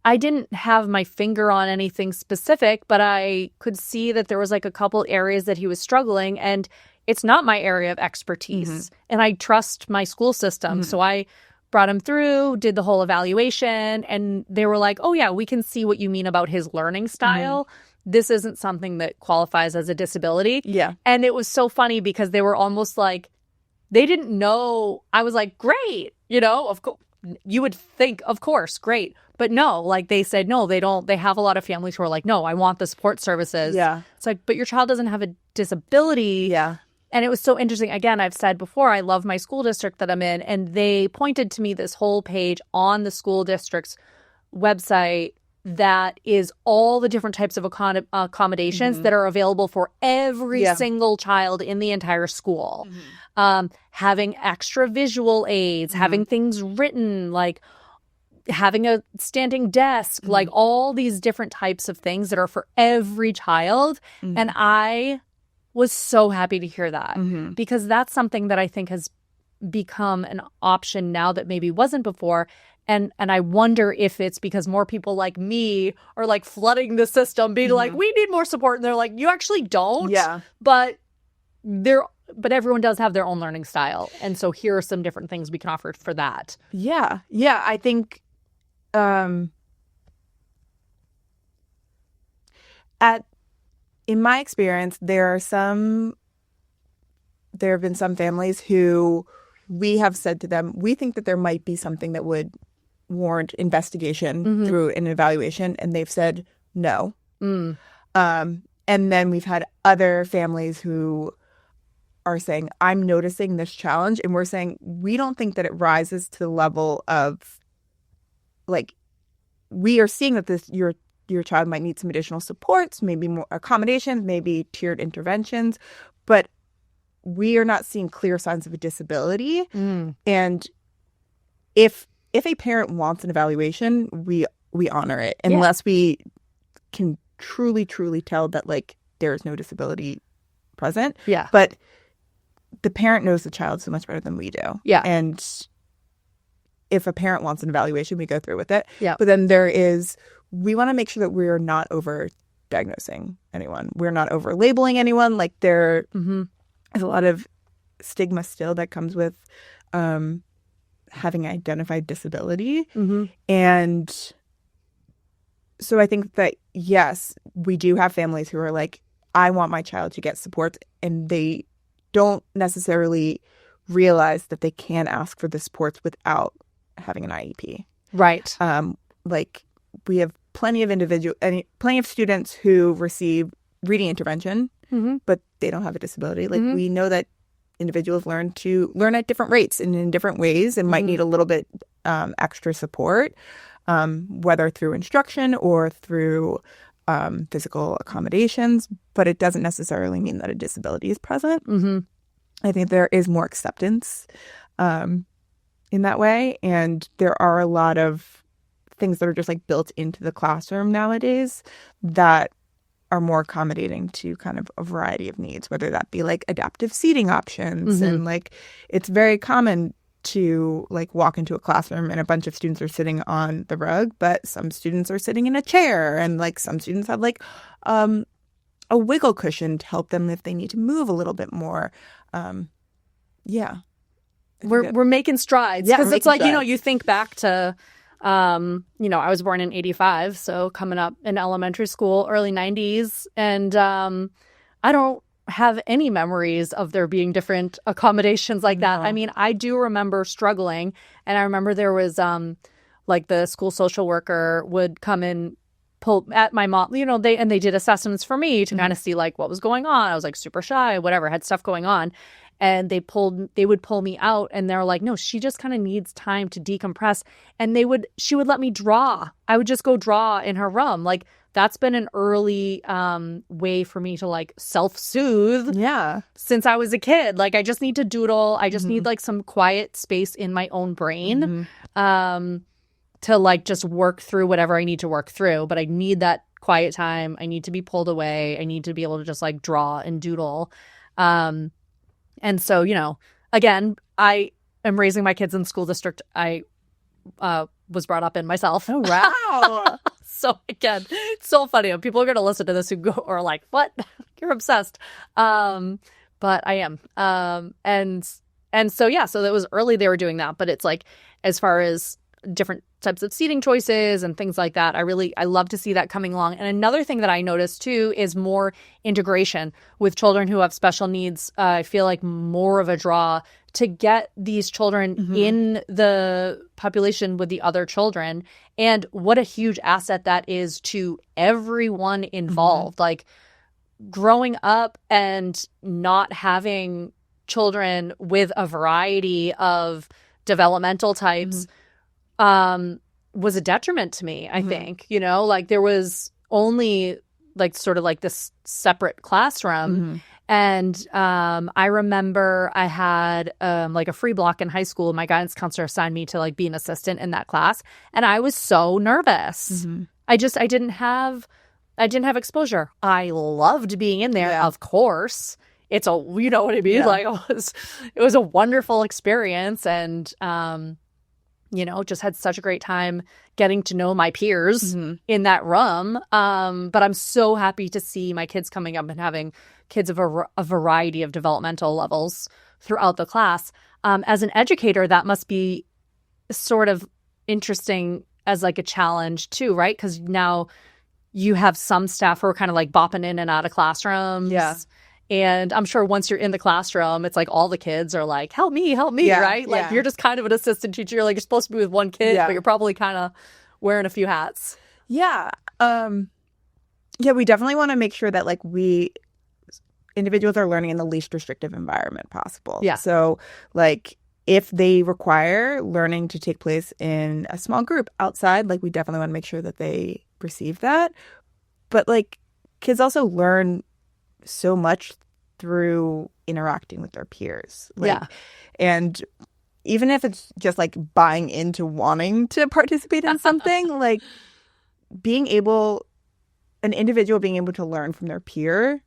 I didn't have my finger on anything specific, but I could see that there was like a couple areas that he was struggling, and it's not my area of expertise. And I trust my school system. So I brought him through, did the whole evaluation, and they were like, oh yeah, we can see what you mean about his learning style. This isn't something that qualifies as a disability. Yeah. And it was so funny because they were almost like, they didn't know. I was like, great, of course. You would think, of course, great. But no, like they said, no, they don't. They have a lot of families who are like, no, I want the support services. Yeah. It's like, but your child doesn't have a disability. Yeah. And it was so interesting. Again, I've said before, I love my school district that I'm in. And they pointed to me this whole page on the school district's website that is all the different types of accommodations that are available for every single child in the entire school. Having extra visual aids, having things written, like having a standing desk, like all these different types of things that are for every child. And I was so happy to hear that because that's something that I think has become an option now that maybe wasn't before. And I wonder if it's because more people like me are like flooding the system, being like, we need more support. And they're like, you actually don't. Yeah. But everyone does have their own learning style. And so here are some different things we can offer for that. Yeah. Yeah. I think in my experience, there have been some families who we have said to them, we think that there might be something that would warrant investigation through an evaluation, and they've said no. And then we've had other families who are saying, I'm noticing this challenge, and we're saying we don't think that it rises to the level of, like, we are seeing that your child might need some additional supports, maybe more accommodations, maybe tiered interventions, but we are not seeing clear signs of a disability. And if a parent wants an evaluation, we honor it unless we can truly tell that like there is no disability present. Yeah. But the parent knows the child so much better than we do. Yeah. And if a parent wants an evaluation, we go through with it. Yeah. But then we want to make sure that we're not over diagnosing anyone. We're not over labeling anyone. Like there's a lot of stigma still that comes with having identified disability. And so I think that, yes, we do have families who are like, I want my child to get support, and they don't necessarily realize that they can ask for the supports without having an IEP. Right. Like we have plenty of students who receive reading intervention, but they don't have a disability. Like we know that individuals learn at different rates and in different ways, and might need a little bit extra support, whether through instruction or through physical accommodations. But it doesn't necessarily mean that a disability is present. I think there is more acceptance in that way, and there are a lot of things that are just like built into the classroom nowadays that are more accommodating to kind of a variety of needs, whether that be like adaptive seating options. And like it's very common to like walk into a classroom and a bunch of students are sitting on the rug, but some students are sitting in a chair, and like some students have like a wiggle cushion to help them if they need to move a little bit more. Yeah. We're making strides. Yeah, Because we're it's like, making strides. you think back to, I was born in 85, so coming up in elementary school, early 90s. And I don't have any memories of there being different accommodations like that. I mean, I do remember struggling. And I remember there was like the school social worker would come and pull at my mom, they did assessments for me to kind of see like what was going on. I was like super shy, whatever, had stuff going on. And they would pull me out and they're like, no, she just kind of needs time to decompress. And she would let me draw. I would just go draw in her room. Like that's been an early way for me to like self-soothe. Yeah. Since I was a kid. Like I just need to doodle. I just need like some quiet space in my own brain to like just work through whatever I need to work through. But I need that quiet time. I need to be pulled away. I need to be able to just like draw and doodle. And so, again, I am raising my kids in the school district I was brought up in myself. Oh, wow. So, again, it's so funny. People are going to listen to this who are like, what? You're obsessed. But I am. And so, yeah, so that was early they were doing that. But it's like as far as different types of seating choices and things like that, I love to see that coming along. And another thing that I noticed too is more integration with children who have special needs. I feel like more of a draw to get these children in the population with the other children. And what a huge asset that is to everyone involved. Like growing up and not having children with a variety of developmental types was a detriment to me, I think. Like there was only like sort of like this separate classroom. And I remember I had like a free block in high school. My guidance counselor assigned me to like be an assistant in that class. And I was so nervous. I didn't have exposure. I loved being in there, of course. It's you know what I mean? Like it was a wonderful experience. And just had such a great time getting to know my peers in that room. But I'm so happy to see my kids coming up and having kids of a variety of developmental levels throughout the class. As an educator, that must be sort of interesting as like a challenge too, right? Because now you have some staff who are kind of like bopping in and out of classrooms. Yeah. And I'm sure once you're in the classroom, it's like all the kids are like, help me, right? Like you're just kind of an assistant teacher. You're like, you're supposed to be with one kid, but you're probably kind of wearing a few hats. Yeah. We definitely want to make sure that like individuals are learning in the least restrictive environment possible. Yeah. So like if they require learning to take place in a small group outside, like we definitely want to make sure that they receive that. But like kids also learn so much through interacting with their peers. And even if it's just like buying into wanting to participate in something, like an individual being able to learn from their peer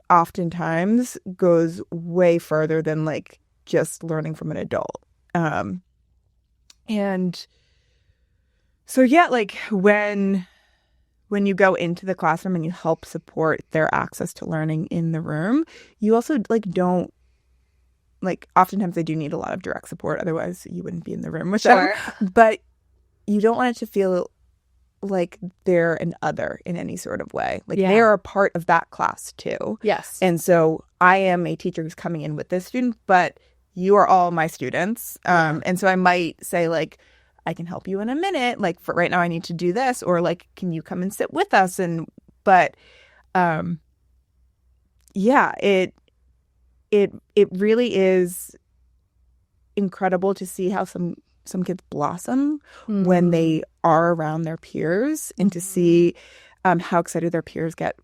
oftentimes goes way further than like just learning from an adult. And so, like when you go into the classroom and you help support their access to learning in the room, you also don't oftentimes they do need a lot of direct support. Otherwise you wouldn't be in the room with them. But you don't want it to feel like they're an other in any sort of way. Like they are a part of that class too. Yes. And so I am a teacher who's coming in with this student, but you are all my students. And so I might say like, I can help you in a minute. Like for right now, I need to do this, or like, can you come and sit with us? But it really is incredible to see how some kids blossom when they are around their peers, and to see how excited their peers get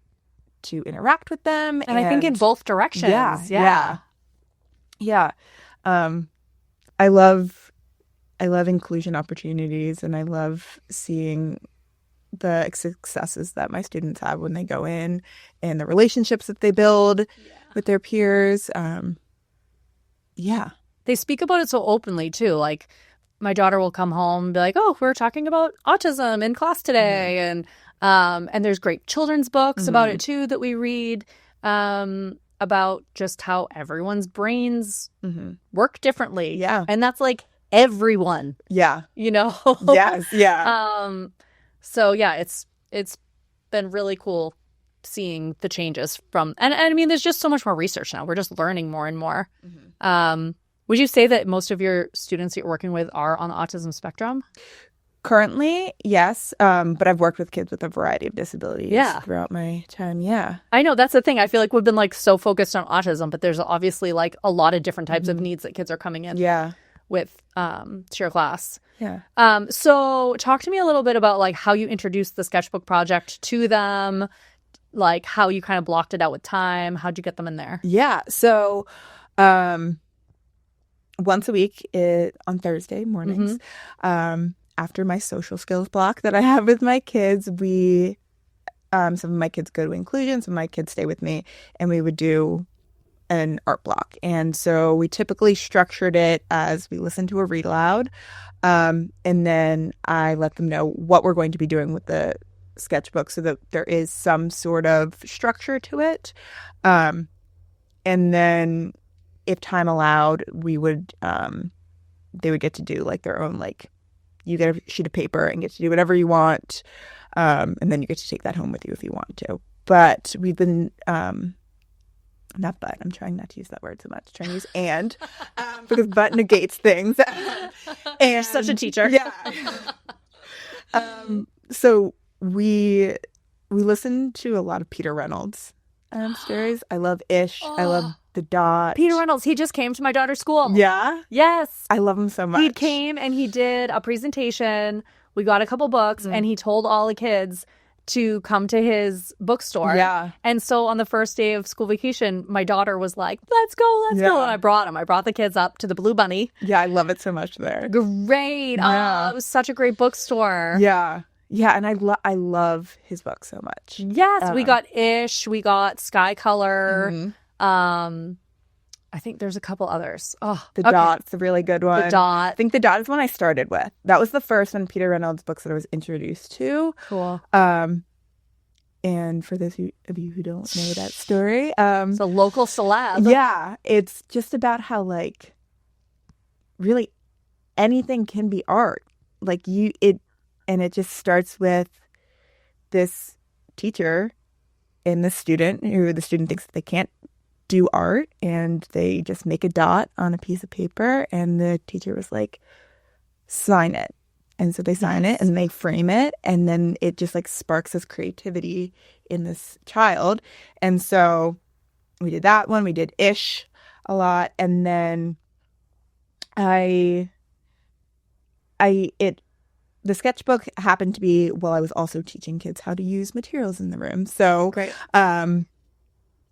to interact with them. And I think in both directions. Yeah. I love inclusion opportunities, and I love seeing the successes that my students have when they go in, and the relationships that they build with their peers. They speak about it so openly too. Like my daughter will come home and be like, oh, we're talking about autism in class today. And there's great children's books about it too that we read. about just how everyone's brains work differently. Yeah. And that's like everyone. Yeah. You know? Yes. Yeah. So yeah, it's been really cool seeing the changes from, and I mean, there's just so much more research now. We're just learning more and more. Would you say that most of your students that you're working with are on the autism spectrum? Currently, yes. But I've worked with kids with a variety of disabilities throughout my time. Yeah. I know, that's the thing. I feel like we've been like so focused on autism, but there's obviously like a lot of different types of needs that kids are coming in with to your class. Yeah. So talk to me a little bit about like how you introduced the sketchbook project to them, like how you kind of blocked it out with time. How'd you get them in there? Yeah. So once a week on Thursday mornings, after my social skills block that I have with my kids, some of my kids go to inclusion, some of my kids stay with me, and we would do an art block. And so we typically structured it as we listen to a read aloud, and then I let them know what we're going to be doing with the sketchbook so that there is some sort of structure to it. And then if time allowed, we would they would get to do like their own, like, you get a sheet of paper and get to do whatever you want, and then you get to take that home with you if you want to. But we've been not but, I'm trying not to use that word so much. I'm trying to use and because but negates things. And You're such a teacher. Yeah. So we listen to a lot of Peter Reynolds stories. I love Ish. I love The Dot. Peter Reynolds, he just came to my daughter's school. Yeah? Yes. I love him so much. He came and he did a presentation. We got a couple books and he told all the kids to come to his bookstore. Yeah. And so on the first day of school vacation, my daughter was like, let's go. And I brought him. I brought the kids up to the Blue Bunny. Yeah, I love it so much there. Great. Yeah. Oh, it was such a great bookstore. Yeah. Yeah, and I love his book so much. Yes, we got Ish, we got Sky Color. I think there's a couple others. Oh, The Dot's a really good one. The Dot. I think The Dot is one I started with. That was the first one, Peter Reynolds' books that I was introduced to. Cool. And for those of you who don't know that story, it's a local celeb. Yeah, it's just about how, like, really anything can be art. Like, and it just starts with this teacher and the student thinks that they can't do art, and they just make a dot on a piece of paper, and the teacher was like, sign it. And so they sign it and they frame it, and then it just like sparks this creativity in this child. And so we did that one. We did Ish a lot, and then the sketchbook happened to be while I was also teaching kids how to use materials in the room. So great.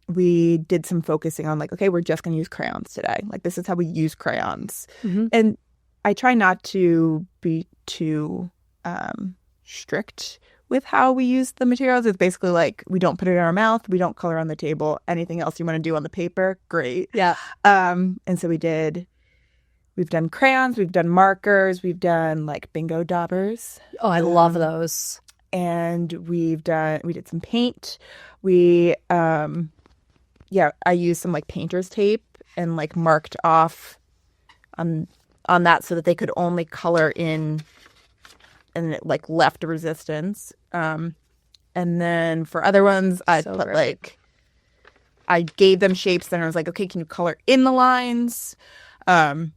We did some focusing on, like, okay, we're just going to use crayons today. Like, this is how we use crayons. And I try not to be too strict with how we use the materials. It's basically like, we don't put it in our mouth, we don't color on the table. Anything else you want to do on the paper, great. Yeah. And so we've done crayons, we've done markers, we've done like bingo daubers. Oh, I love those. And we did some paint. I used some like painter's tape and like marked off on that so that they could only color in, and it like left a resistance. And then for other ones, I gave them shapes, then I was like, okay, can you color in the lines? And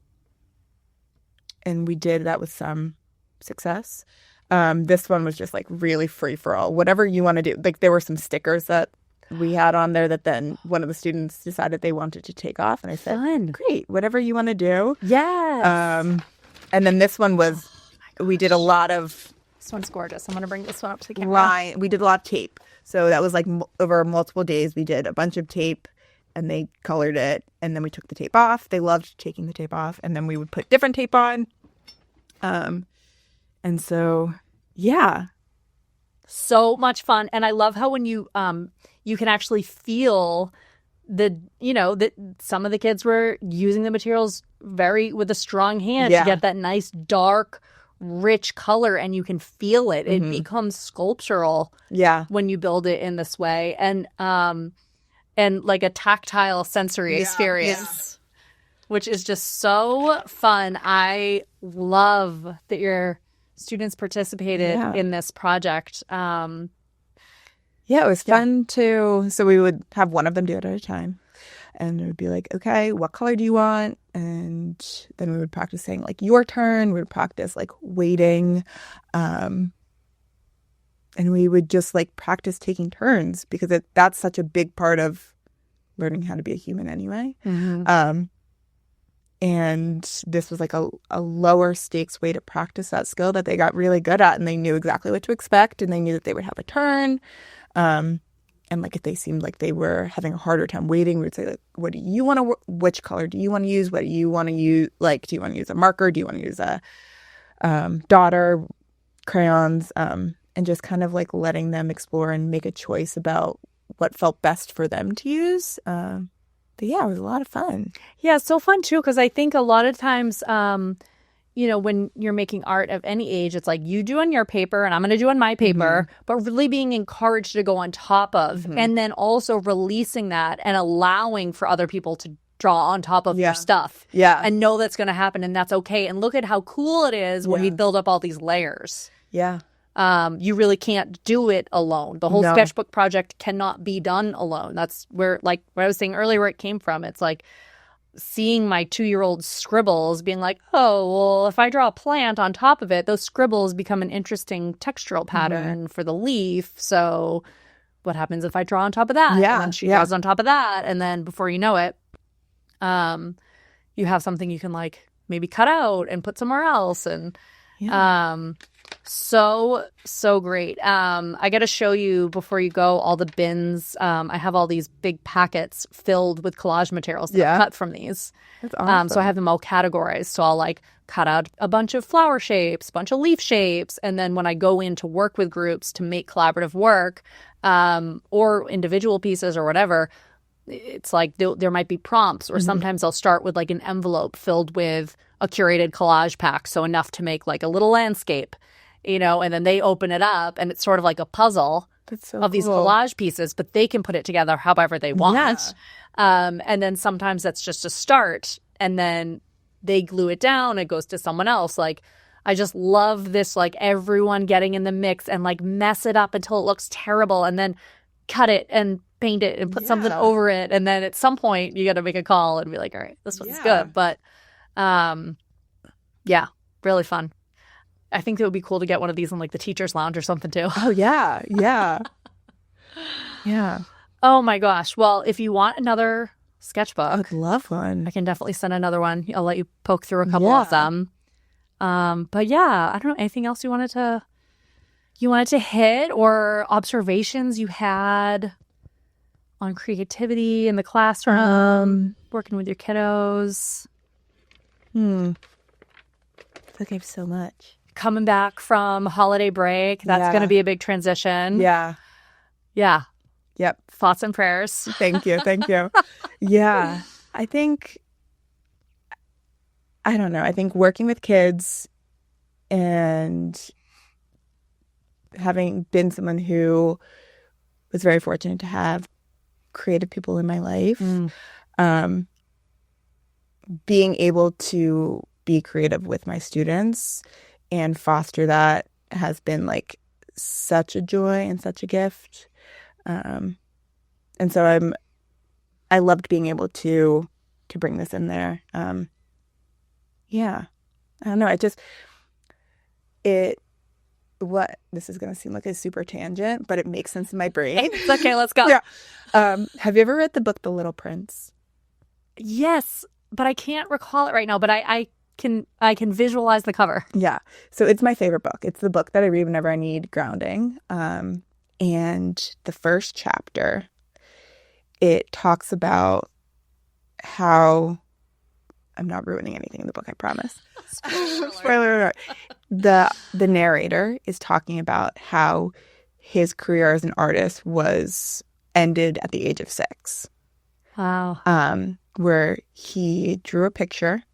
we did that with some success. This one was just like really free for all, whatever you want to do. Like, there were some stickers that we had on there that then one of the students decided they wanted to take off, and I said, fun. Great, whatever you want to do. Yes. And then this one was, we did a lot of, this one's gorgeous. I'm going to bring this one up to the camera. We did a lot of tape. So that was like over multiple days, we did a bunch of tape, and they colored it, and then we took the tape off. They loved taking the tape off, and then we would put different tape on. And so, yeah. So much fun. And I love how when you can actually feel that some of the kids were using the materials with a strong hand to get that nice, dark, rich color, and you can feel it. It becomes sculptural when you build it in this way. And and like a tactile sensory experience, which is just so fun. I love that your students participated in this project. Yeah, it was fun too. So we would have one of them do it at a time. And it would be like, okay, what color do you want? And then we would practice saying like your turn. We would practice like waiting. And we would just like practice taking turns because that's such a big part of learning how to be a human anyway. And this was like a lower stakes way to practice that skill that they got really good at, and they knew exactly what to expect, and they knew that they would have a turn. And like if they seemed like they were having a harder time waiting, we would say like, what do you want to? Which color do you want to use? What do you want to use? Like, do you want to use a marker? Do you want to use a daughter, crayons? And just kind of like letting them explore and make a choice about what felt best for them to use. But yeah, it was a lot of fun. Yeah, it's so fun too, because I think a lot of times, when you're making art of any age, it's like you do on your paper and I'm going to do on my paper, but really being encouraged to go on top of, and then also releasing that and allowing for other people to draw on top of your stuff. Yeah. And know that's going to happen and that's okay. And look at how cool it is when we build up all these layers. Yeah. You really can't do it alone. The whole sketchbook project cannot be done alone. That's where, like what I was saying earlier, where it came from. It's like seeing my 2-year-old scribbles being like, oh, well, if I draw a plant on top of it, those scribbles become an interesting textural pattern for the leaf. So what happens if I draw on top of that? Yeah. And then she draws on top of that. And then before you know it, you have something you can like maybe cut out and put somewhere else. And so great. I got to show you before you go all the bins. I have all these big packets filled with collage materials that are cut from these. That's awesome. So I have them all categorized. So I'll like cut out a bunch of flower shapes, a bunch of leaf shapes. And then when I go in to work with groups to make collaborative work or individual pieces or whatever, it's like there might be prompts, or sometimes I'll start with like an envelope filled with a curated collage pack. So enough to make like a little landscape, and then they open it up and it's sort of like a puzzle of these collage pieces, but they can put it together however they want. Yeah. And then sometimes that's just a start, and then they glue it down. It goes to someone else. Like, I just love this, like everyone getting in the mix and like mess it up until it looks terrible and then cut it and paint it and put something over it. And then at some point you got to make a call and be like, all right, this one's good. But really fun. I think it would be cool to get one of these in like the teacher's lounge or something too. Oh, yeah. Yeah. Yeah. Oh my gosh. Well, if you want another sketchbook, I would love one. I can definitely send another one. I'll let you poke through a couple of them. But yeah, I don't know. Anything else you wanted to hit, or observations you had on creativity in the classroom, working with your kiddos? I think I have so much. Coming back from holiday break, that's going to be a big transition. Yeah. Yeah. Yep. Thoughts and prayers. Thank you. Thank you. Yeah. I don't know. I think working with kids and having been someone who was very fortunate to have creative people in my life, being able to be creative with my students and foster that has been like such a joy and such a gift. And so I loved being able to bring this in there. Yeah. I don't know. This is going to seem like a super tangent, but it makes sense in my brain. It's okay. Let's go. Yeah. Have you ever read the book, The Little Prince? Yes, but I can't recall it right now, but I can visualize the cover. Yeah. So it's my favorite book. It's the book that I read whenever I need grounding. And the first chapter, it talks about how, I'm not ruining anything in the book, I promise. Spoiler alert. The narrator is talking about how his career as an artist was ended at the age of 6. Wow. Where he drew a picture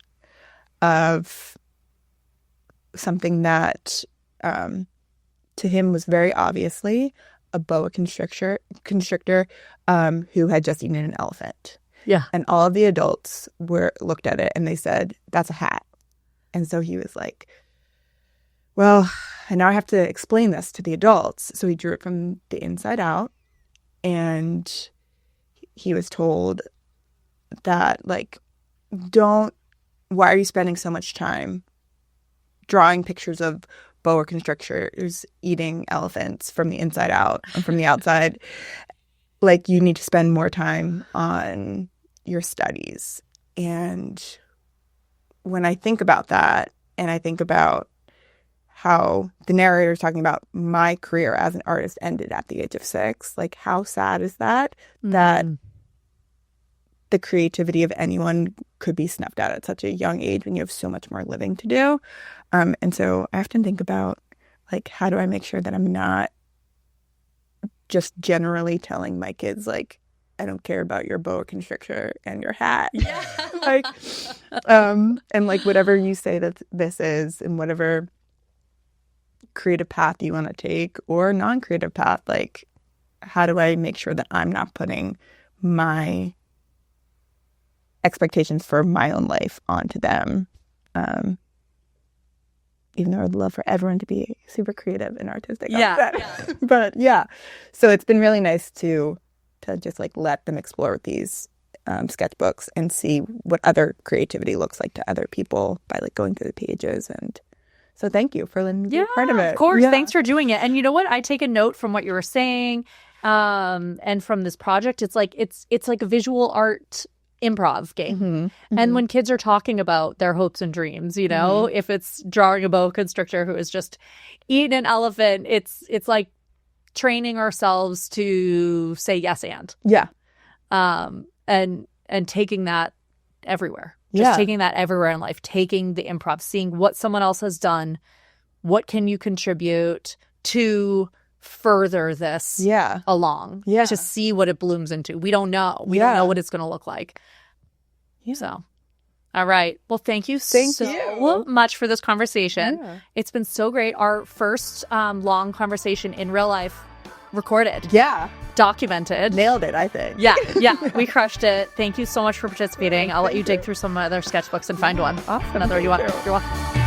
of something that to him was very obviously a boa constrictor who had just eaten an elephant. Yeah. And all of the adults looked at it and they said, "That's a hat." And so he was like, well, and now I have to explain this to the adults. So he drew it from the inside out, and he was told that, like, why are you spending so much time drawing pictures of boa constrictors eating elephants from the inside out and from the outside? Like, you need to spend more time on your studies. And when I think about that, and I think about how the narrator is talking about my career as an artist ended at the age of 6, like, how sad is that? That the creativity of anyone could be snuffed out at such a young age when you have so much more living to do. And so I often think about, like, how do I make sure that I'm not just generally telling my kids, like, I don't care about your boa constrictor and your hat. Yeah. Like, and, like, whatever you say that this is, and whatever creative path you want to take or non-creative path, like, how do I make sure that I'm not putting my expectations for my own life onto them? Even though I'd love for everyone to be super creative and artistic. Yeah. But yeah, so it's been really nice to just, like, let them explore these sketchbooks and see what other creativity looks like to other people by, like, going through the pages. And so thank you for letting me be a part of it. Of course. Yeah. Thanks for doing it. And you know what? I take a note from what you were saying, and from this project. It's like a visual art improv game. Mm-hmm. And when kids are talking about their hopes and dreams, you know, if it's drawing a boa constrictor who has just eaten an elephant, it's like training ourselves to say yes and. Yeah. And taking that everywhere. Just taking that everywhere in life, taking the improv, seeing what someone else has done, what can you contribute to further this along, to see what it blooms into. We don't know. We don't know what it's going to look like. Yeah. So, all right. Well, thank you so much for this conversation. Yeah. It's been so great. Our first long conversation in real life, recorded. Yeah. Documented. Nailed it, I think. Yeah. We crushed it. Thank you so much for participating. I'll let you dig through some other sketchbooks and find one. Awesome. Another you want. You're welcome.